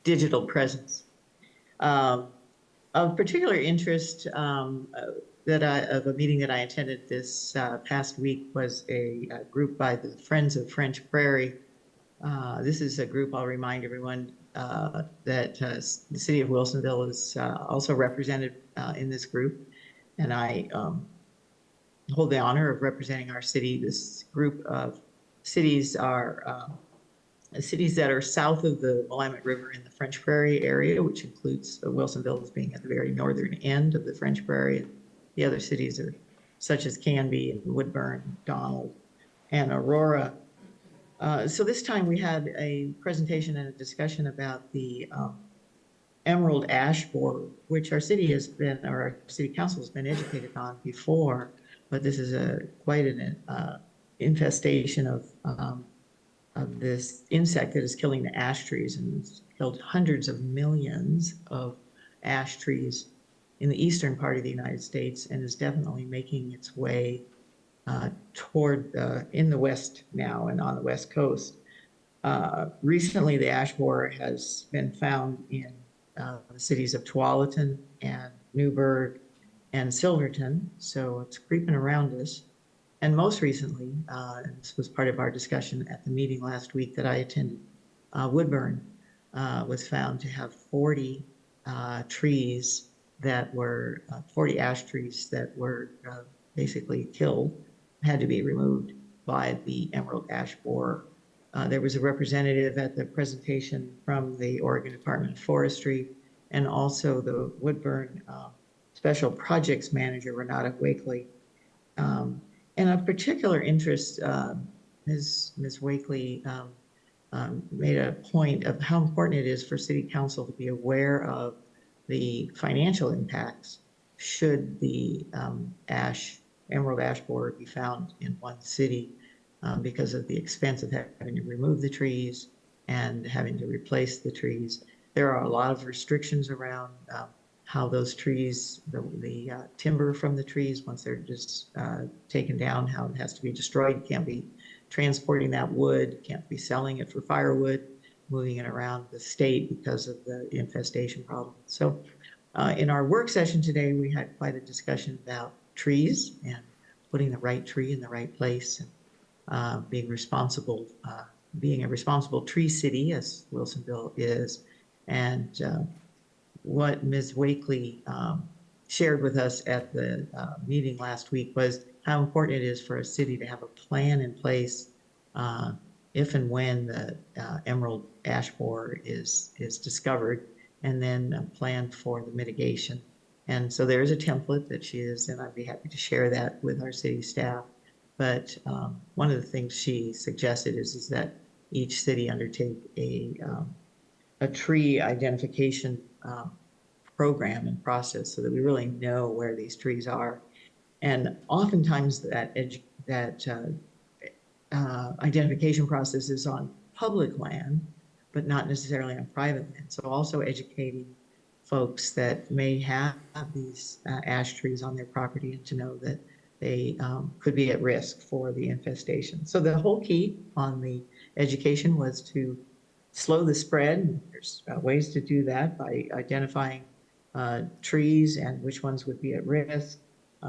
digital presence. Of particular interest of a meeting that I attended this past week was a group by the Friends of French Prairie. This is a group, I'll remind everyone, that the city of Wilsonville is also represented in this group. And I hold the honor of representing our city. This group of cities are cities that are south of the Willamette River in the French Prairie area, which includes Wilsonville as being at the very northern end of the French Prairie. The other cities are such as Canby and Woodburn, Donald, and Aurora. So this time we had a presentation and a discussion about the emerald ash borer, which our city has been, or our city council has been educated on before, but this is quite an infestation of this insect that is killing the ash trees, and it's killed hundreds of millions of ash trees in the eastern part of the United States, and is definitely making its way toward in the west now and on the west coast. Recently, the ash borer has been found in the cities of Tualatin and Newburgh and Silverton, so it's creeping around us. And most recently, this was part of our discussion at the meeting last week that I attended, Woodburn was found to have 40 trees that were, 40 ash trees that were basically killed, had to be removed by the emerald ash borer. There was a representative at the presentation from the Oregon Department of Forestry, and also the Woodburn Special Projects Manager, Renata Wakely. And of particular interest, Ms. Wakely made a point of how important it is for City Council to be aware of the financial impacts should the emerald ash borer be found in one city, because of the expense of having to remove the trees and having to replace the trees. There are a lot of restrictions around how those trees, the timber from the trees, once they're just taken down, how it has to be destroyed. Can't be transporting that wood, can't be selling it for firewood, moving it around the state because of the infestation problem. So in our work session today, we had quite a discussion about trees and putting the right tree in the right place, and being a responsible tree city, as Wilsonville is. And what Ms. Wakely shared with us at the meeting last week was how important it is for a city to have a plan in place if and when the emerald ash borer is discovered, and then a plan for the mitigation. And so there is a template that she is, and I'd be happy to share that with our city staff. But one of the things she suggested is that each city undertake a tree identification program and process so that we really know where these trees are. And oftentimes that identification process is on public land, but not necessarily on private land. So also educating folks that may have these ash trees on their property, and to know that they could be at risk for the infestation. So the whole key on the education was to slow the spread. There's ways to do that by identifying trees and which ones would be at risk,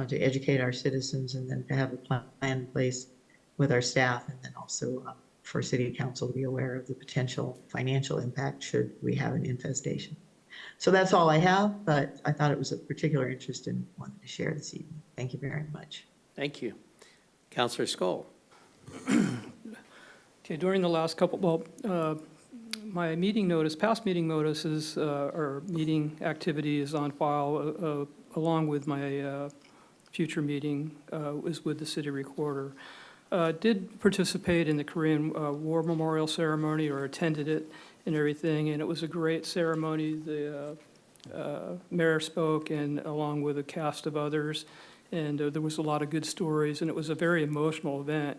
to educate our citizens, and then to have a plan in place with our staff, and then also for City Council to be aware of the potential financial impact should we have an infestation. So that's all I have, but I thought it was of particular interest and wanted to share this evening. Thank you very much. Thank you. Councilor Skoll. Okay, during the last couple, my meeting notice, past meeting notices, or meeting activity is on file, along with my future meeting is with the city recorder. Did participate in the Korean War Memorial Ceremony, or attended it and everything, and it was a great ceremony. The mayor spoke, and along with a cast of others, and there was a lot of good stories, and it was a very emotional event.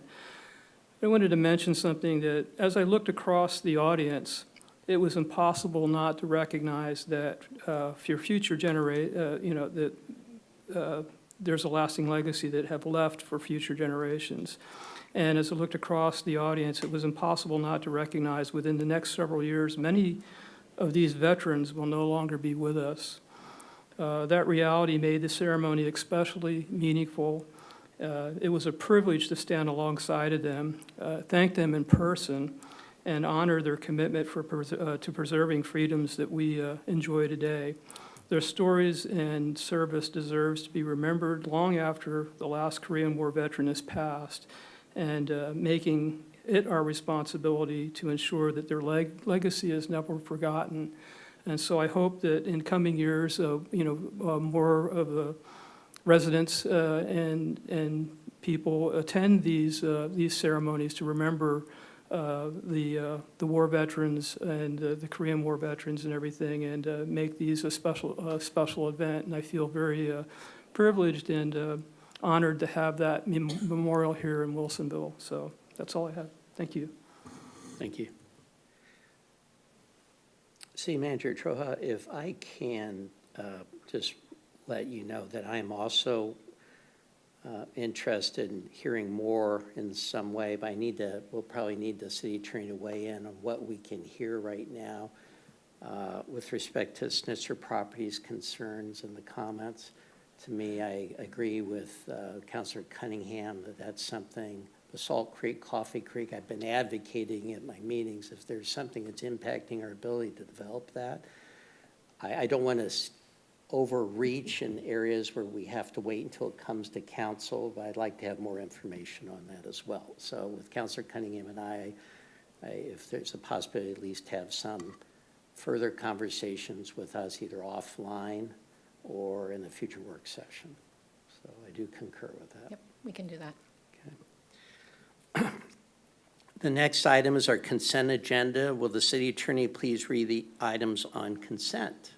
I wanted to mention something that, as I looked across the audience, it was impossible not to recognize that for future that there's a lasting legacy that have left for future generations. And as I looked across the audience, it was impossible not to recognize within the next several years, many of these veterans will no longer be with us. That reality made the ceremony especially meaningful. It was a privilege to stand alongside of them, thank them in person, and honor their commitment to preserving freedoms that we enjoy today. Their stories and service deserves to be remembered long after the last Korean War veteran has passed, and making it our responsibility to ensure that their legacy is never forgotten. And so I hope that in coming years, more of the residents and people attend these ceremonies to remember the war veterans and the Korean War veterans and everything, and make these a special event. And I feel very privileged and honored to have that memorial here in Wilsonville. So that's all I have. Thank you. Thank you. City Manager Troja, if I can just let you know that I'm also interested in hearing more in some way, but we'll probably need the city attorney to weigh in on what we can hear right now with respect to Schnitzer Properties concerns and the comments. To me, I agree with Councilor Cunningham that that's something, the Salt Creek, Coffee Creek, I've been advocating at my meetings, if there's something that's impacting our ability to develop that. I don't want to overreach in areas where we have to wait until it comes to council, but I'd like to have more information on that as well. So with Councilor Cunningham and I, if there's a possibility, at least have some further conversations with us, either offline or in a future work session. So I do concur with that. Yep, we can do that. Okay. The next item is our consent agenda. Will the city attorney please read the items on consent?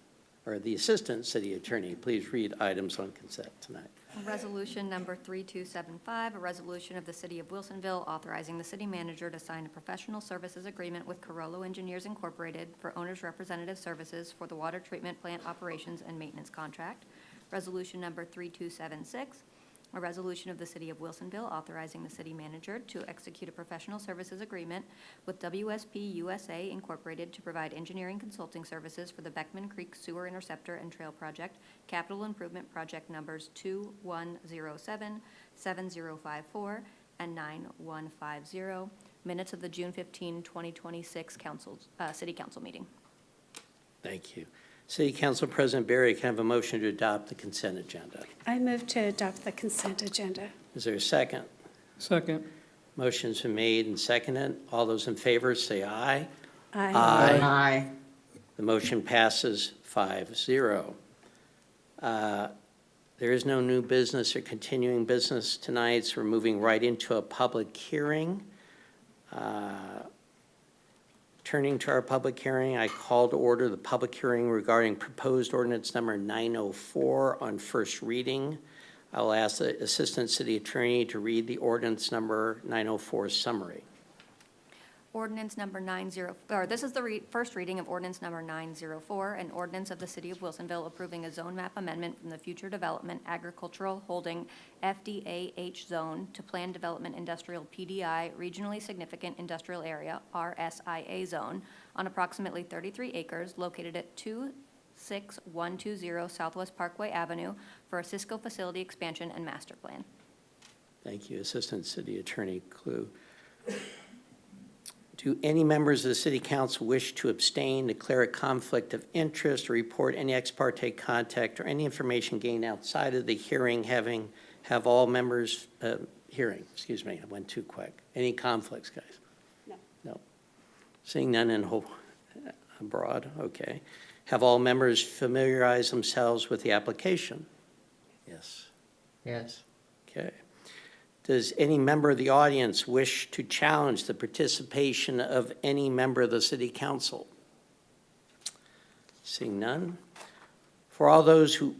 Or the assistant city attorney, please read items on consent tonight. Resolution number 3275, a resolution of the City of Wilsonville authorizing the city manager to sign a professional services agreement with Carollo Engineers Incorporated for owner's representative services for the water treatment plant operations and maintenance contract. Resolution number 3276, a resolution of the City of Wilsonville authorizing the city manager to execute a professional services agreement with WSP USA Incorporated to provide engineering consulting services for the Beckman Creek Sewer Interceptor and Trail Project, capital improvement project numbers 2107, 7054, and 9150. Minutes of the June 15, 2026 City Council meeting. Thank you. City Council President Barry, can I have a motion to adopt the consent agenda? I move to adopt the consent agenda. Is there a second? Second. Motion's been made and seconded. All those in favor say aye. Aye. Aye. The motion passes 5-0. There is no new business or continuing business tonight, so we're moving right into a public hearing. Turning to our public hearing, I call to order the public hearing regarding proposed ordinance number 904 on first reading. I will ask the Assistant City Attorney to read the ordinance number 904 summary. Ordinance number this is the first reading of ordinance number 904, an ordinance of the City of Wilsonville approving a zone map amendment from the Future Development Agricultural Holding FDAH zone to Planned Development Industrial PDI Regionally Significant Industrial Area RSIA zone on approximately 33 acres located at 26120 Southwest Parkway Avenue for a Cisco facility expansion and master plan. Thank you, Assistant City Attorney Clue. Do any members of the City Council wish to abstain, declare a conflict of interest, or report any ex parte contact or any information gained outside of the hearing have all members, hearing, excuse me, I went too quick. Any conflicts, guys? No. No. Seeing none in abroad, okay. Have all members familiarized themselves with the application? Yes. Yes. Okay. Does any member of the audience wish to challenge the participation of any member of the City Council? Seeing none. For all those who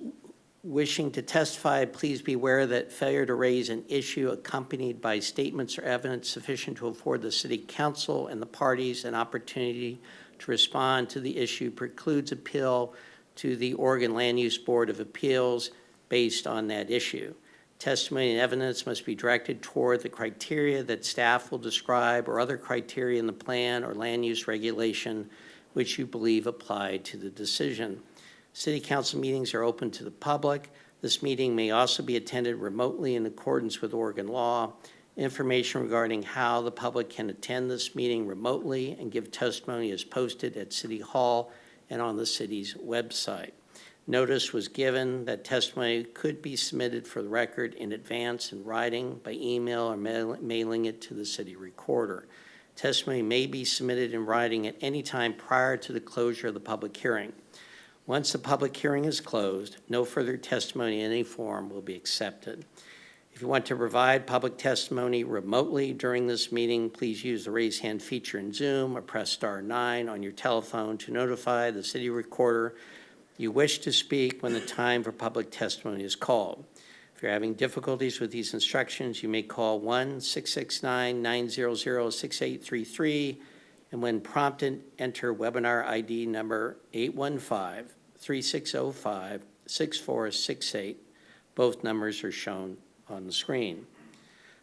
wishing to testify, please be aware that failure to raise an issue accompanied by statements or evidence sufficient to afford the City Council and the parties an opportunity to respond to the issue precludes appeal to the Oregon Land Use Board of Appeals based on that issue. Testimony and evidence must be directed toward the criteria that staff will describe or other criteria in the plan or land use regulation which you believe apply to the decision. City Council meetings are open to the public. This meeting may also be attended remotely in accordance with Oregon law. Information regarding how the public can attend this meeting remotely and give testimony is posted at City Hall and on the city's website. Notice was given that testimony could be submitted for the record in advance in writing, by email, or mailing it to the city recorder. Testimony may be submitted in writing at any time prior to the closure of the public hearing. Once the public hearing is closed, no further testimony in any form will be accepted. If you want to provide public testimony remotely during this meeting, please use the raise hand feature in Zoom or press *9 on your telephone to notify the city recorder you wish to speak when the time for public testimony is called. If you're having difficulties with these instructions, you may call 1-669-900-6833, and when prompted, enter webinar ID number 815-3605-6468. Both numbers are shown on the screen.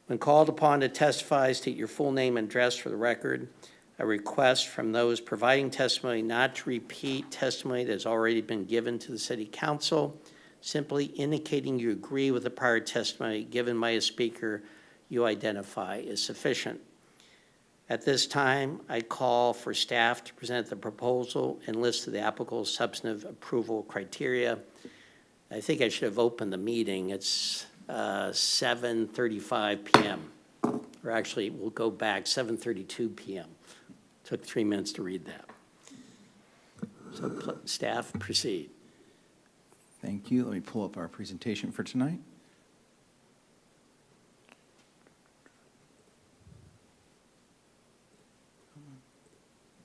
When called upon to testify, state your full name and address for the record. A request from those providing testimony not to repeat testimony that has already been given to the City Council, simply indicating you agree with the prior testimony given by a speaker you identify is sufficient. At this time, I call for staff to present the proposal and list of the applicable substantive approval criteria. I think I should have opened the meeting. It's 7:35 p.m. Or actually, we'll go back, 7:32 p.m. Took 3 minutes to read that. So staff, proceed. Thank you. Let me pull up our presentation for tonight.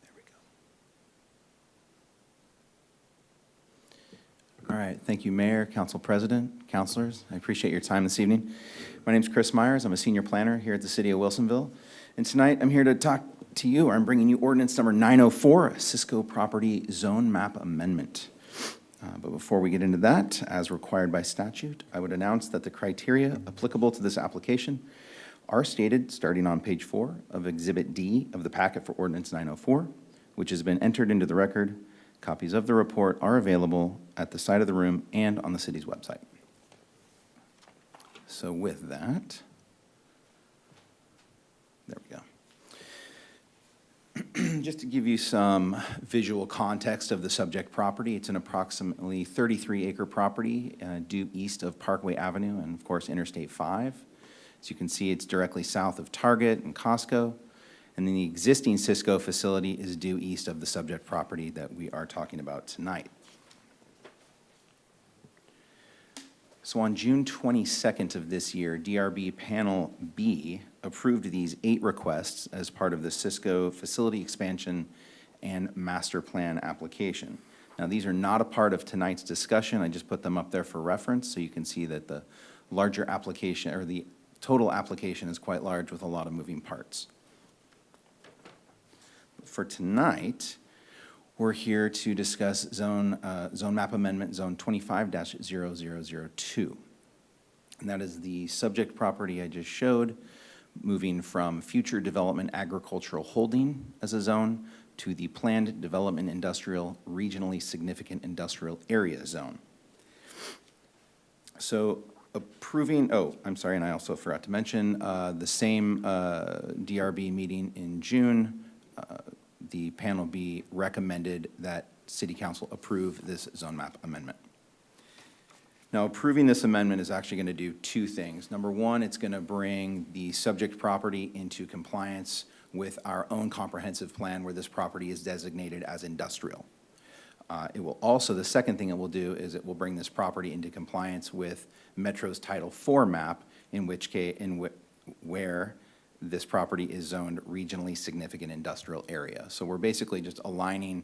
There we go. All right, thank you, Mayor, Council President, councilors. I appreciate your time this evening. My name's Chris Myers. I'm a senior planner here at the City of Wilsonville. And tonight, I'm here to talk to you, or I'm bringing you ordinance number 904, a Cisco property zone map amendment. But before we get into that, as required by statute, I would announce that the criteria applicable to this application are stated starting on page 4 of Exhibit D of the packet for ordinance 904, which has been entered into the record. Copies of the report are available at the side of the room and on the city's website. So with that, there we go. Just to give you some visual context of the subject property, it's an approximately 33-acre property due east of Parkway Avenue and, of course, Interstate 5. As you can see, it's directly south of Target and Costco. And then the existing Cisco facility is due east of the subject property that we are talking about tonight. So on June 22nd of this year, DRB Panel B approved these 8 requests as part of the Cisco facility expansion and master plan application. Now, these are not a part of tonight's discussion. I just put them up there for reference so you can see that the larger application, or the total application, is quite large with a lot of moving parts. For tonight, we're here to discuss zone map amendment, zone 25-0002. And that is the subject property I just showed, moving from future development agricultural holding as a zone to the planned development industrial, regionally significant industrial area zone. So approving, I'm sorry, and I also forgot to mention, the same DRB meeting in June, the panel B recommended that City Council approve this zone map amendment. Now, approving this amendment is actually going to do 2 things. Number one, it's going to bring the subject property into compliance with our own comprehensive plan where this property is designated as industrial. It will also, the second thing it will do is it will bring this property into compliance with Metro's Title IV map, in which case, where this property is zoned regionally significant industrial area. So we're basically just aligning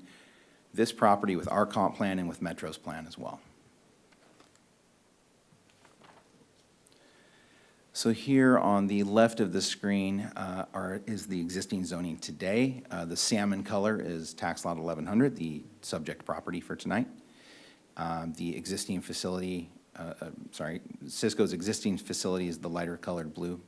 this property with our comp plan and with Metro's plan as well. So here on the left of the screen is the existing zoning today. The salmon color is tax lot 1100, the subject property for tonight. The existing facility, Cisco's existing facility is the lighter colored blue.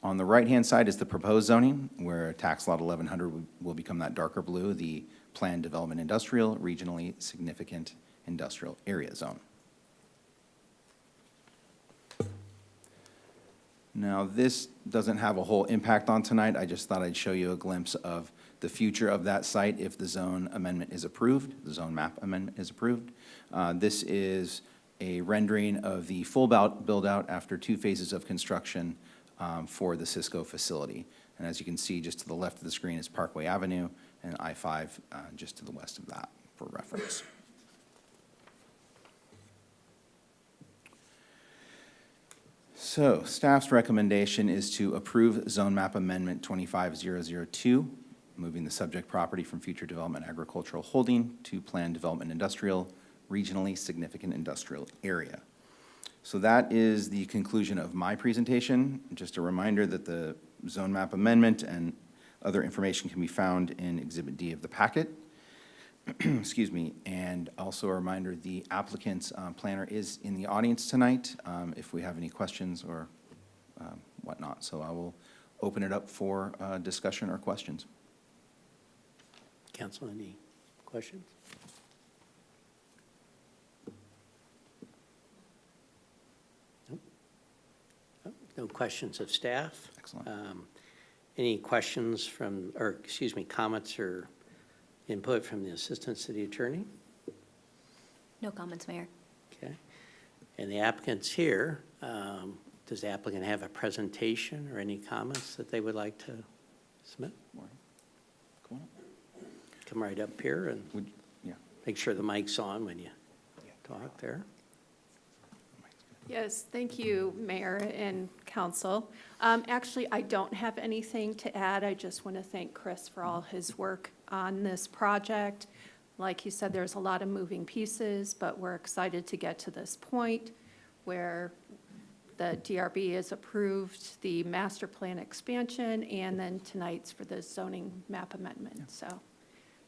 On the right-hand side is the proposed zoning, where tax lot 1100 will become that darker blue, the planned development industrial, regionally significant industrial area zone. Now, this doesn't have a whole impact on tonight. I just thought I'd show you a glimpse of the future of that site if the zone amendment is approved, the zone map amendment is approved. This is a rendering of the full build-out after 2 phases of construction for the Cisco facility. And as you can see, just to the left of the screen is Parkway Avenue and I-5 just to the west of that for reference. So staff's recommendation is to approve zone map amendment 25002, moving the subject property from future development agricultural holding to planned development industrial, regionally significant industrial area. So that is the conclusion of my presentation. Just a reminder that the zone map amendment and other information can be found in Exhibit D of the packet. Excuse me, and also a reminder, the applicant's planner is in the audience tonight if we have any questions or whatnot. So I will open it up for discussion or questions. Council, any questions? Nope. Oh, no questions of staff? Excellent. Any questions from, or excuse me, comments or input from the Assistant City Attorney? No comments, Mayor. Okay. And the applicant's here. Does the applicant have a presentation or any comments that they would like to submit? Come on. Come right up here and make sure the mic's on when you talk there. Yes, thank you, Mayor and Council. Actually, I don't have anything to add. I just want to thank Chris for all his work on this project. Like you said, there's a lot of moving pieces, but we're excited to get to this point where the DRB has approved the master plan expansion, and then tonight's for the zoning map amendment, so.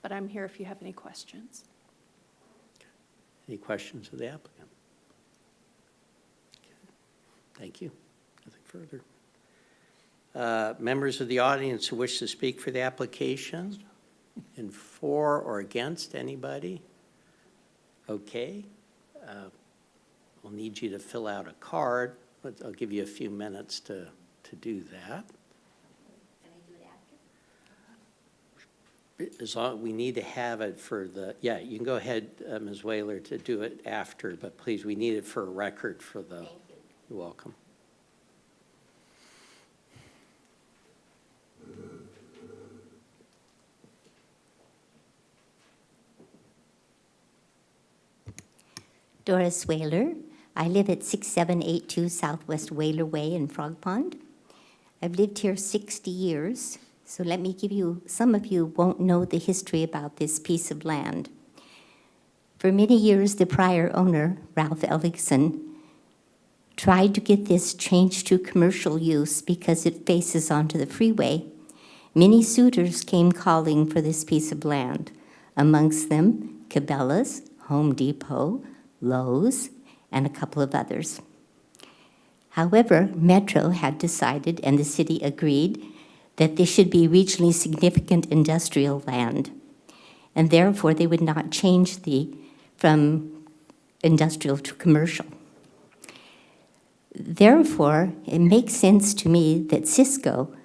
But I'm here if you have any questions. Any questions of the applicant? Okay. Thank you. Nothing further. Members of the audience who wish to speak for the application? In for or against, anybody? Okay. We'll need you to fill out a card. I'll give you a few minutes to do that. Can I do it after? As long, we need to have it for the, yeah, you can go ahead, Ms. Whaler, to do it after, but please, we need it for a record for the. Thank you. You're welcome. Doris Whaler. I live at 6782 Southwest Whaler Way in Frog Pond. I've lived here 60 years, so let me give you, some of you won't know the history about this piece of land. For many years, the prior owner, Ralph Ellickson, tried to get this changed to commercial use because it faces onto the freeway. Many suitors came calling for this piece of land, amongst them Cabela's, Home Depot, Lowe's, and a couple of others. However, Metro had decided, and the city agreed, that this should be regionally significant industrial land, and therefore they would not change from industrial to commercial. Therefore, it makes sense to me that Cisco,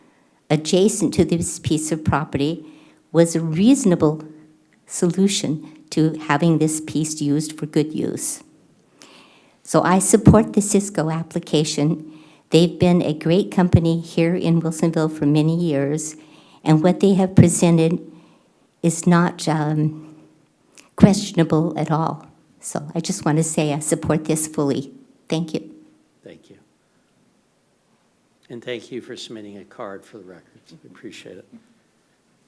adjacent to this piece of property, was a reasonable solution to having this piece used for good use. So I support the Cisco application. They've been a great company here in Wilsonville for many years, and what they have presented is not questionable at all. So I just want to say I support this fully. Thank you. Thank you. And thank you for submitting a card for the records. We appreciate it.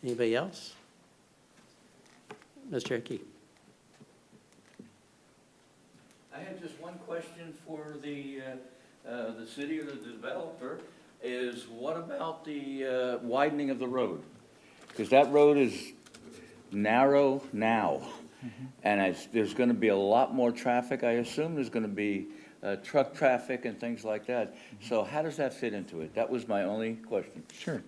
Anybody else? Mr. Hickey. I had just one question for the city or the developer, is what about the widening of the road? Because that road is narrow now, and there's going to be a lot more traffic. I assume there's going to be truck traffic and things like that. So how does that fit into it? That was my only question. Sure.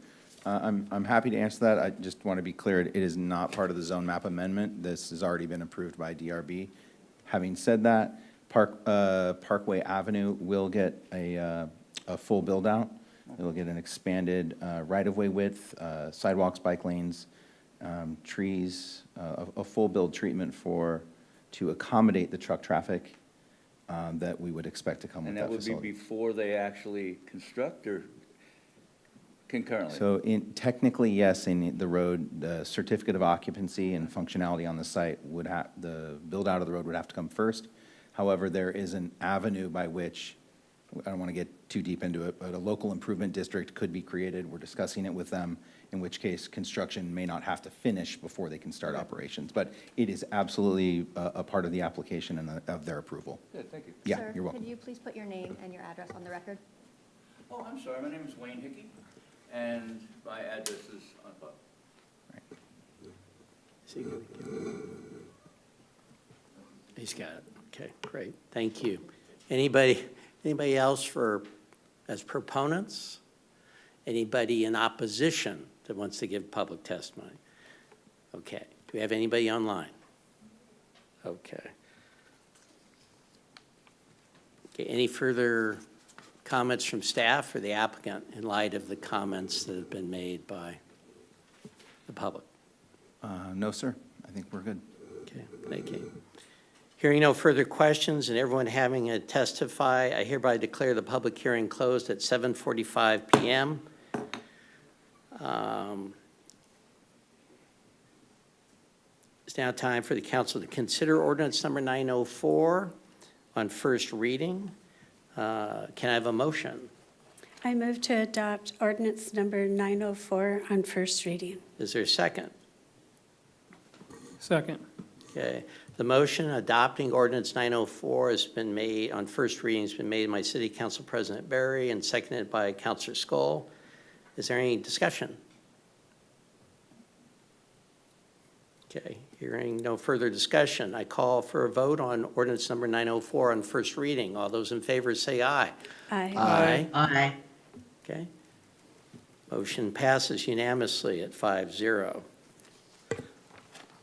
I'm happy to answer that. I just want to be clear, it is not part of the zone map amendment. This has already been approved by DRB. Having said that, Parkway Avenue will get a full build-out. It'll get an expanded right-of-way width, sidewalks, bike lanes, trees, a full build treatment to accommodate the truck traffic that we would expect to come with that facility. And that would be before they actually construct, or concurrently? So technically, yes, in the road, the certificate of occupancy and functionality on the site the build-out of the road would have to come first. However, there is an avenue by which, I don't want to get too deep into it, but a local improvement district could be created. We're discussing it with them, in which case construction may not have to finish before they can start operations. But it is absolutely a part of the application and of their approval. Good, thank you. Yeah, Sir, you're welcome. could you please put your name and your address on the record? Oh, I'm sorry, my name is Wayne Hickey, and my address is on file. He's got it. Okay, great. Thank you. Anybody else as proponents? Anybody in opposition that wants to give public testimony? Okay. Do we have anybody online? Okay. Okay, any further comments from staff or the applicant in light of the comments that have been made by the public? No, sir. I think we're good. Okay, thank you. Hearing no further questions and everyone having to testify, I hereby declare the public hearing closed at 7:45 p.m. It's now time for the council to consider ordinance number 904 on first reading. Can I have a motion? I move to adopt ordinance number 904 on first reading. Is there a second? Second. Okay. The motion adopting ordinance 904 has been made, on first reading, has been made by City Council President Barry and seconded by Councilor Skoll. Is there any discussion? Okay, hearing no further discussion, I call for a vote on ordinance number 904 on first reading. All those in favor say aye. Aye. Aye. Aye. Okay. Motion passes unanimously at 5-0.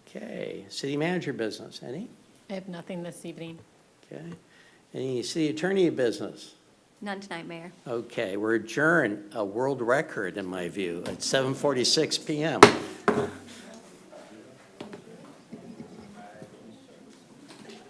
Okay, city manager business, any? I have nothing this evening. Okay. Any city attorney business? None tonight, Mayor. Okay, we're adjourned, a world record in my view, at 7:46 PM.